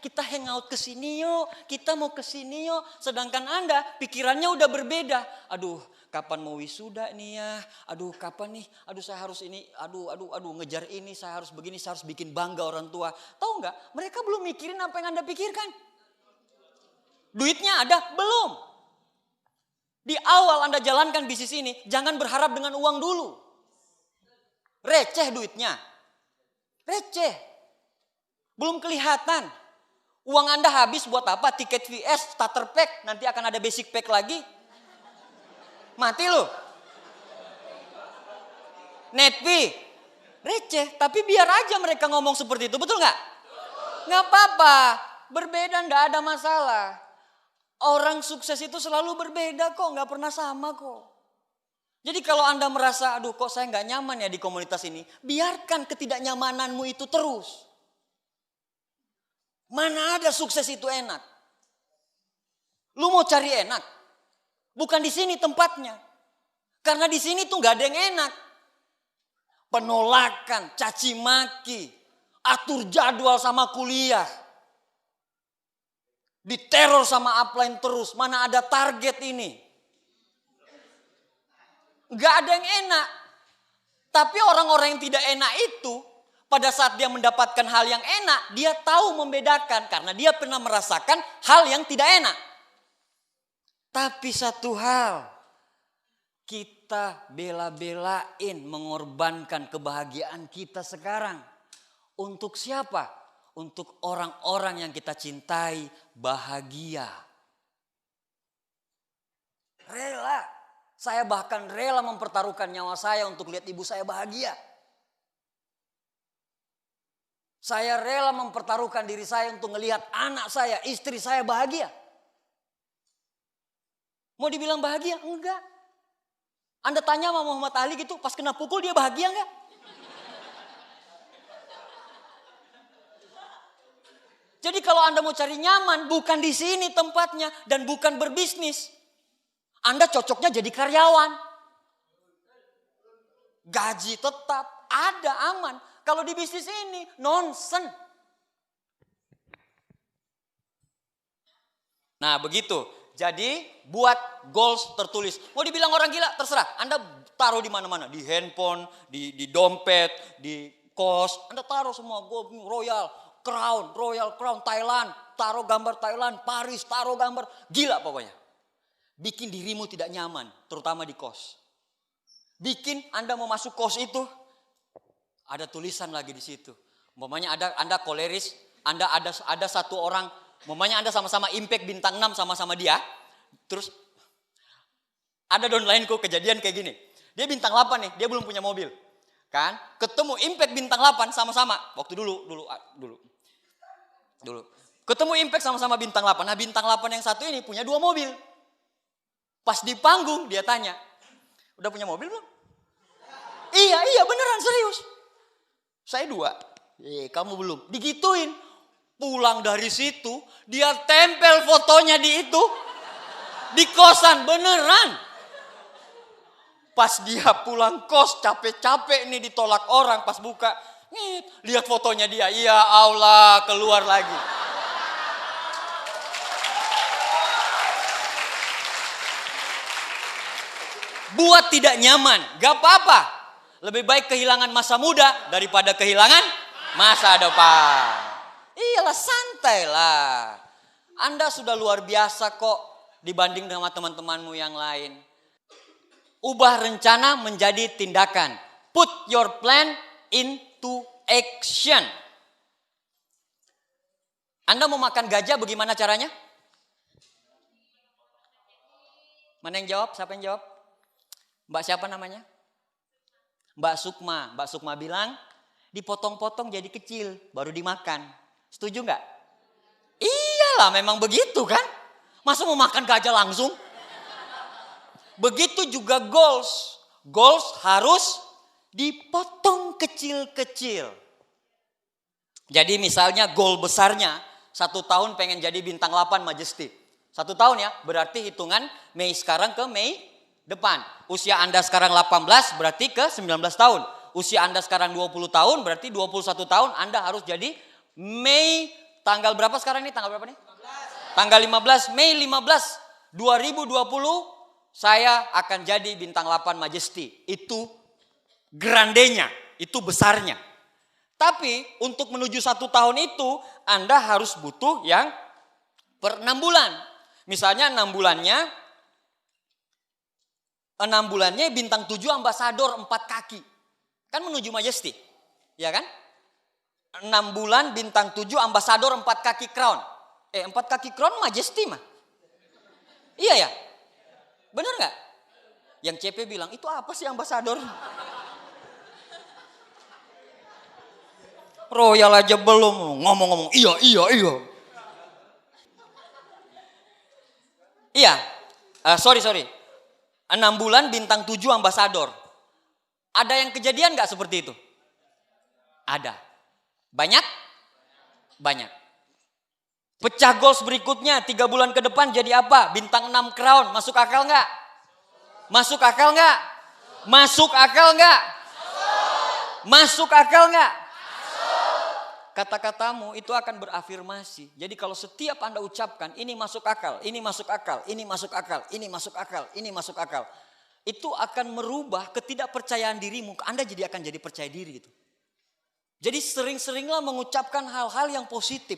Kita hangout ke sini yuk, kita mau ke sini yuk. Sedangkan Anda pikirannya udah berbeda. Aduh, kapan mau wisuda nih ya? Aduh, kapan nih? Aduh, saya harus ini. Aduh, ngejar ini. Saya harus begini, saya harus bikin bangga orang tua. Tahu nggak? Mereka belum mikirin apa yang Anda pikirkan. Duitnya ada? Belum. Di awal Anda jalankan bisnis ini, jangan berharap dengan uang dulu. Receh duitnya. Receh. Belum kelihatan. Uang Anda habis buat apa? Tiket VS, starter pack, nanti akan ada basic pack lagi. Mati lu. Netflix, receh, tapi biar aja mereka ngomong seperti itu, betul nggak? Nggak apa-apa, berbeda nggak ada masalah. Orang sukses itu selalu berbeda kok, nggak pernah sama kok. Jadi kalau Anda merasa, aduh kok saya nggak nyaman ya di komunitas ini, biarkan ketidaknyamananmu itu terus. Mana ada sukses itu enak? Lu mau cari enak? Bukan di sini tempatnya. Karena di sini tuh nggak ada yang enak. penolakan, caci maki, atur jadwal sama kuliah. Diteror sama upline terus, mana ada target ini. Gak ada yang enak. Tapi orang-orang yang tidak enak itu, pada saat dia mendapatkan hal yang enak, dia tahu membedakan. Karena dia pernah merasakan hal yang tidak enak. Tapi satu hal, kita bela-belain mengorbankan kebahagiaan kita sekarang. Untuk siapa? Untuk orang-orang yang kita cintai bahagia. Rela. Saya bahkan rela mempertaruhkan nyawa saya untuk lihat ibu saya bahagia. Saya rela mempertaruhkan diri saya untuk melihat anak saya, istri saya bahagia. Mau dibilang bahagia? Enggak. Anda tanya sama Muhammad Ali gitu, pas kena pukul dia bahagia enggak? Jadi kalau Anda mau cari nyaman, bukan di sini tempatnya dan bukan berbisnis. Anda cocoknya jadi karyawan. Gaji tetap, ada aman. Kalau di bisnis ini, nonsen. Nah begitu. Jadi buat goals tertulis. Mau dibilang orang gila, terserah. Anda taruh di mana-mana. Di handphone, di dompet, di kos. Anda taruh semua. Royal Crown, Thailand. Taruh gambar Thailand, Paris, taruh gambar. Gila pokoknya. Bikin dirimu tidak nyaman, terutama di kos. Bikin Anda mau masuk kos itu, ada tulisan lagi di situ. Umpamanya Anda koleris, Anda ada satu orang, umpamanya Anda sama-sama impact bintang 6 sama-sama dia. Terus ada downline-ku kejadian kayak gini. Dia bintang 8 nih, dia belum punya mobil. Kan? Ketemu impact bintang 8 sama-sama. Waktu dulu. Ketemu impact sama-sama bintang 8. Nah, bintang 8 yang satu ini punya 2 mobil. Pas di panggung dia tanya, udah punya mobil belum? Iya beneran serius. Saya 2, kamu belum. Digituin, pulang dari situ dia tempel fotonya di itu, di kosan beneran. Pas dia pulang kos capek-capek nih ditolak orang, pas buka, lihat fotonya dia, ya Allah keluar lagi. Buat tidak nyaman, gak apa-apa. Lebih baik kehilangan masa muda daripada kehilangan masa depan. Iyalah, santai lah. Anda sudah luar biasa kok dibanding dengan teman-temanmu yang lain. Ubah rencana menjadi tindakan. Put your plan into action. Anda mau makan gajah bagaimana caranya? Mana yang jawab? Siapa yang jawab? Mbak siapa namanya? Mbak Sukma. Mbak Sukma bilang, dipotong-potong jadi kecil, baru dimakan. Setuju nggak? Iyalah, memang begitu kan? Masa mau makan gajah langsung? Begitu juga goals. Goals harus dipotong kecil-kecil. Jadi misalnya goal besarnya, 1 tahun pengen jadi bintang 8 Majesty. 1 tahun ya, berarti hitungan Mei sekarang ke Mei depan. Usia Anda sekarang 18 berarti ke 19 tahun. Usia Anda sekarang 20 tahun berarti 21 tahun Anda harus jadi Mei tanggal berapa sekarang nih? Tanggal berapa nih? 15. Tanggal 15 Mei 15 2020 saya akan jadi bintang 8 Majesty. Itu grandenya, itu besarnya. Tapi untuk menuju 1 tahun itu Anda harus butuh yang per 6 bulan. Misalnya 6 bulannya bintang 7 ambasador 4 kaki. Kan menuju Majesty. Ya kan? 6 bulan bintang 7 ambasador 4 kaki crown. 4 kaki crown Majesty mah. Iya ya? Bener gak? Yang CP bilang, itu apa sih ambasador? Royal aja belum ngomong-ngomong. Iya. Iya. Sorry. 6 bulan bintang 7 ambasador. Ada yang kejadian gak seperti itu? Ada. Banyak? Banyak. Pecah goals berikutnya 3 bulan ke depan jadi apa? Bintang 6 crown. Masuk akal gak? Masuk akal gak? Masuk akal gak? Masuk akal nggak? Kata-katamu itu akan berafirmasi. Jadi kalau setiap Anda ucapkan, ini masuk akal, ini masuk akal, ini masuk akal, ini masuk akal, ini masuk akal. Itu akan merubah ketidakpercayaan dirimu. Anda akan jadi percaya diri gitu. Jadi sering-seringlah mengucapkan hal-hal yang positif.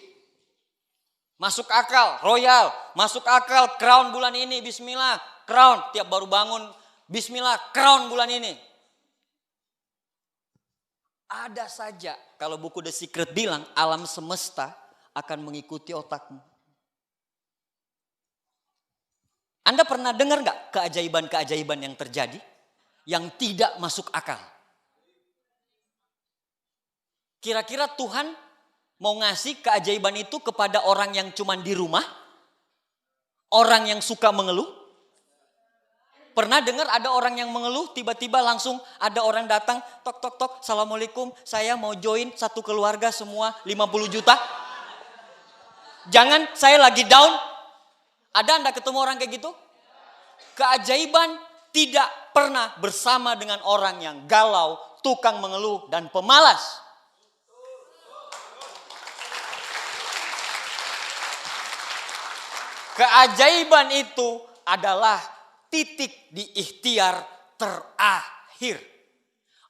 Masuk akal, royal, masuk akal, crown bulan ini, bismillah, crown. Tiap baru bangun, bismillah, crown bulan ini. Ada saja kalau buku The Secret bilang alam semesta akan mengikuti otakmu. Anda pernah dengar gak keajaiban-keajaiban yang terjadi yang tidak masuk akal? Kira-kira Tuhan mau ngasih keajaiban itu kepada orang yang cuma di rumah? Orang yang suka mengeluh? Pernah dengar ada orang yang mengeluh, tiba-tiba langsung ada orang datang, tok tok tok, assalamualaikum, saya mau join satu keluarga semua 50 juta. Jangan, saya lagi down. Ada Anda ketemu orang kayak gitu? Keajaiban tidak pernah bersama dengan orang yang galau, tukang mengeluh, dan pemalas. Keajaiban itu adalah titik di ikhtiar terakhir.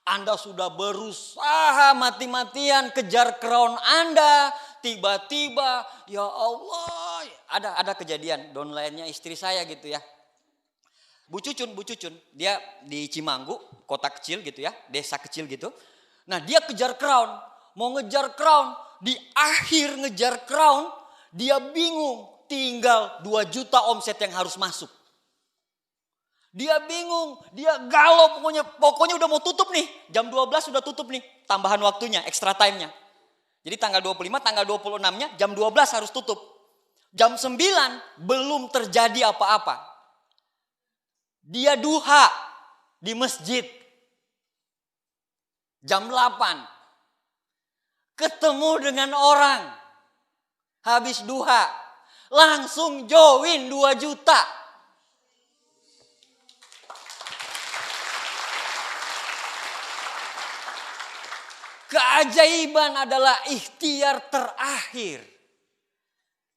Anda sudah berusaha mati-matian kejar crown Anda. Tiba-tiba, ya Allah. Ada kejadian, downline-nya istri saya gitu ya. Bu Cucun, dia di Cimanggu, kota kecil gitu ya, desa kecil gitu. Nah dia kejar crown, mau ngejar crown. Di akhir ngejar crown, dia bingung. Tinggal 2 juta omset yang harus masuk. Dia bingung, dia galau pokoknya udah mau tutup nih. Jam 12 sudah tutup nih, tambahan waktunya, extra time-nya. Jadi tanggal 25, tanggal 26-nya jam 12 harus tutup. Jam 9 belum terjadi apa-apa. Dia duha di masjid. Jam 8. Ketemu dengan orang. Habis duha. Langsung join 2 juta. Keajaiban adalah ikhtiar terakhir.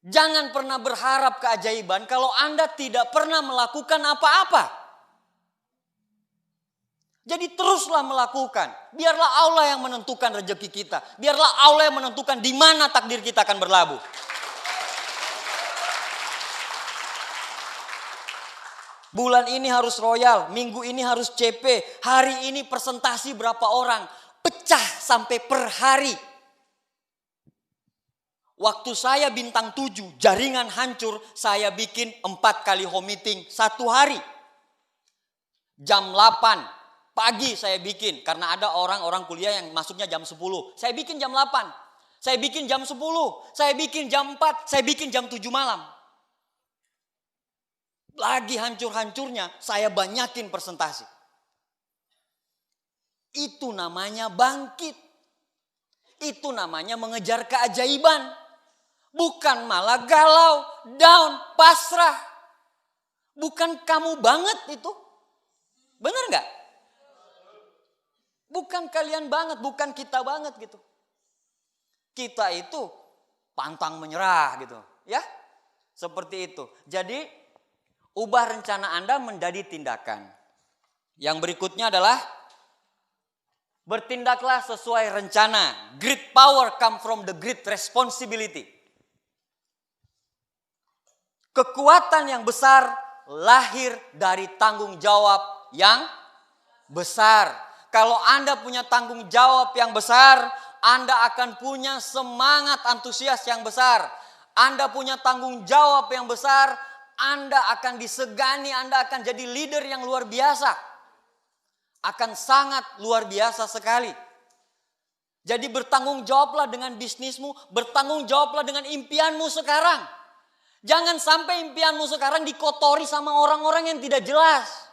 Jangan pernah berharap keajaiban kalau Anda tidak pernah melakukan apa-apa. Jadi teruslah melakukan. Biarlah Allah yang menentukan rezeki kita. Biarlah Allah yang menentukan di mana takdir kita akan berlabuh. Bulan ini harus royal, minggu ini harus CP, hari ini presentasi berapa orang. Pecah sampai per hari. Waktu saya bintang 7, jaringan hancur, saya bikin 4 kali home meeting 1 hari. Jam 8 pagi saya bikin, karena ada orang-orang kuliah yang masuknya jam 10. Saya bikin jam 8, saya bikin jam 10, saya bikin jam 4, saya bikin jam 7 malam. Lagi hancur-hancurnya, saya banyakin presentasi. Itu namanya bangkit. Itu namanya mengejar keajaiban. Bukan malah galau, down, pasrah. Bukan kamu banget itu. Benar nggak? Bukan kalian banget, bukan kita banget gitu. Kita itu pantang menyerah gitu. Ya, seperti itu. Jadi, ubah rencana Anda menjadi tindakan. Yang berikutnya adalah bertindaklah sesuai rencana. Great power come from the great responsibility. Kekuatan yang besar lahir dari tanggung jawab yang besar. Kalau Anda punya tanggung jawab yang besar, Anda akan punya semangat antusias yang besar. Anda punya tanggung jawab yang besar, Anda akan disegani, Anda akan jadi leader yang luar biasa. Akan sangat luar biasa sekali. Jadi bertanggung jawablah dengan bisnismu, bertanggung jawablah dengan impianmu sekarang. Jangan sampai impianmu sekarang dikotori sama orang-orang yang tidak jelas.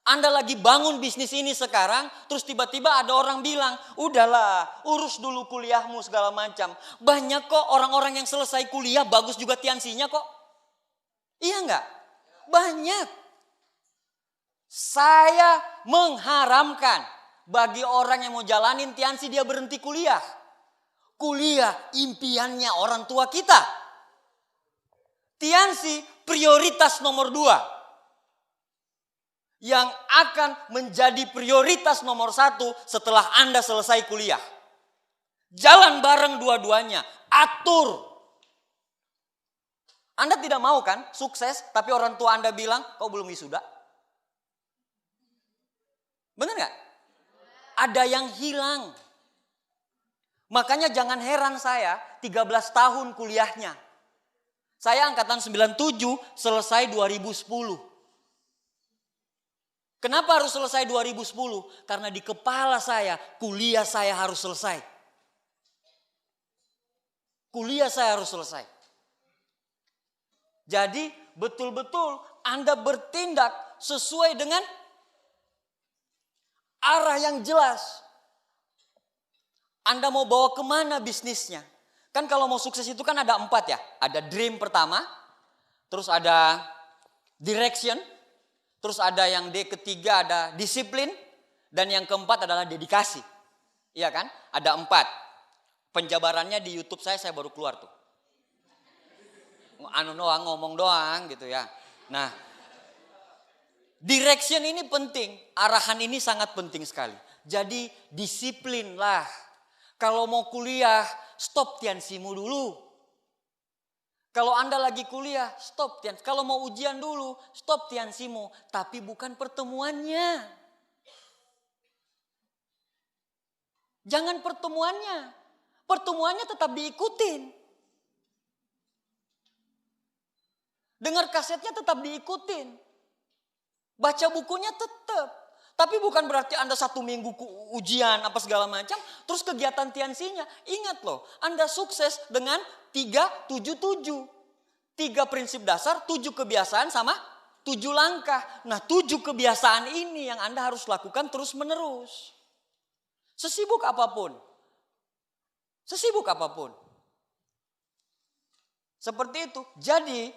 Anda lagi bangun bisnis ini sekarang, terus tiba-tiba ada orang bilang, udahlah urus dulu kuliahmu segala macam. Banyak kok orang-orang yang selesai kuliah bagus juga tiansinya kok. Iya enggak? Banyak. Saya mengharamkan bagi orang yang mau jalanin Tiansi dia berhenti kuliah. Kuliah impiannya orang tua kita. Tiansi prioritas nomor 2. Yang akan menjadi prioritas nomor 1 setelah Anda selesai kuliah. Jalan bareng dua-duanya. Atur. Anda tidak mau kan sukses tapi orang tua Anda bilang kau belum wisuda? Benar gak? Ada yang hilang. Makanya jangan heran saya 13 tahun kuliahnya. Saya angkatan 97 selesai 2010. Kenapa harus selesai 2010? Karena di kepala saya kuliah saya harus selesai. Kuliah saya harus selesai. Jadi betul-betul Anda bertindak sesuai dengan arah yang jelas. Anda mau bawa kemana bisnisnya? Kan kalau mau sukses itu kan ada 4 ya. Ada dream pertama, terus ada direction, terus ada yang D ketiga ada disiplin, dan yang keempat adalah dedikasi. Iya kan? Ada 4. Penjabarannya di YouTube saya baru keluar tuh. Ngomong doang gitu ya. Nah, direction ini penting, arahan ini sangat penting sekali. Jadi disiplinlah. Kalau mau kuliah, stop Tiansimu dulu. Kalau Anda lagi kuliah, stop Tiansi. Kalau mau ujian dulu, stop Tiansimu. Tapi bukan pertemuannya. Jangan pertemuannya. Pertemuannya tetap diikutin. Dengar kasetnya tetap diikutin. Baca bukunya tetap. Tapi bukan berarti Anda 1 minggu ujian apa segala macam. Terus kegiatan Tiansinya. Ingat loh. Anda sukses dengan 3-7-7. 3 prinsip dasar, 7 kebiasaan sama 7 langkah. Nah 7 kebiasaan ini yang Anda harus lakukan terus menerus. Sesibuk apapun. Sesibuk apapun. Seperti itu. Jadi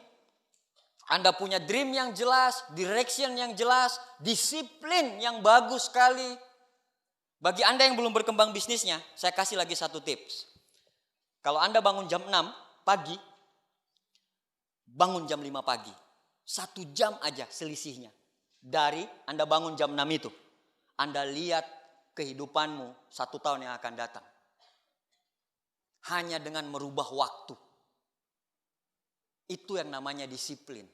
Anda punya dream yang jelas, direction yang jelas, disiplin yang bagus sekali. Bagi Anda yang belum berkembang bisnisnya, saya kasih lagi 1 tips. Kalau Anda bangun jam 6 pagi, bangun jam 5 pagi. 1 jam aja selisihnya. Dari Anda bangun jam 6 itu. Anda lihat kehidupanmu 1 tahun yang akan datang. Hanya dengan merubah waktu. Itu yang namanya disiplin.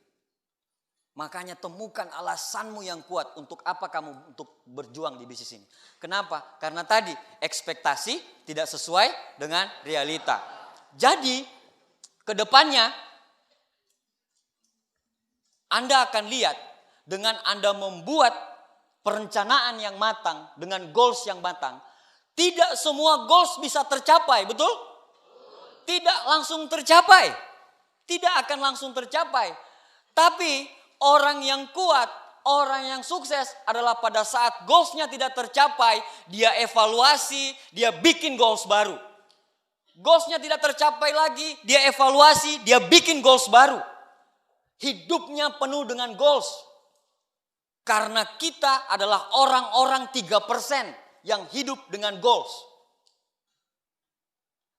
Makanya temukan alasanmu yang kuat untuk apa kamu untuk berjuang di bisnis ini. Kenapa? Karena tadi ekspektasi tidak sesuai dengan realita. Jadi ke depannya Anda akan lihat dengan Anda membuat perencanaan yang matang dengan goals yang matang. Tidak semua goals bisa tercapai, betul? Tidak langsung tercapai. Tidak akan langsung tercapai. Tapi orang yang kuat, orang yang sukses adalah pada saat goalsnya tidak tercapai, dia evaluasi, dia bikin goals baru. Goalsnya tidak tercapai lagi, dia evaluasi, dia bikin goals baru. Hidupnya penuh dengan goals. Karena kita adalah orang-orang 3% yang hidup dengan goals.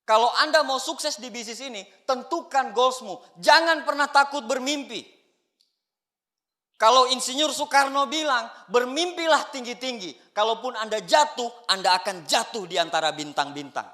Kalau Anda mau sukses di bisnis ini, tentukan goalsmu. Jangan pernah takut bermimpi. Kalau Insinyur Soekarno bilang, bermimpilah tinggi-tinggi. Kalaupun Anda jatuh, Anda akan jatuh di antara bintang-bintang.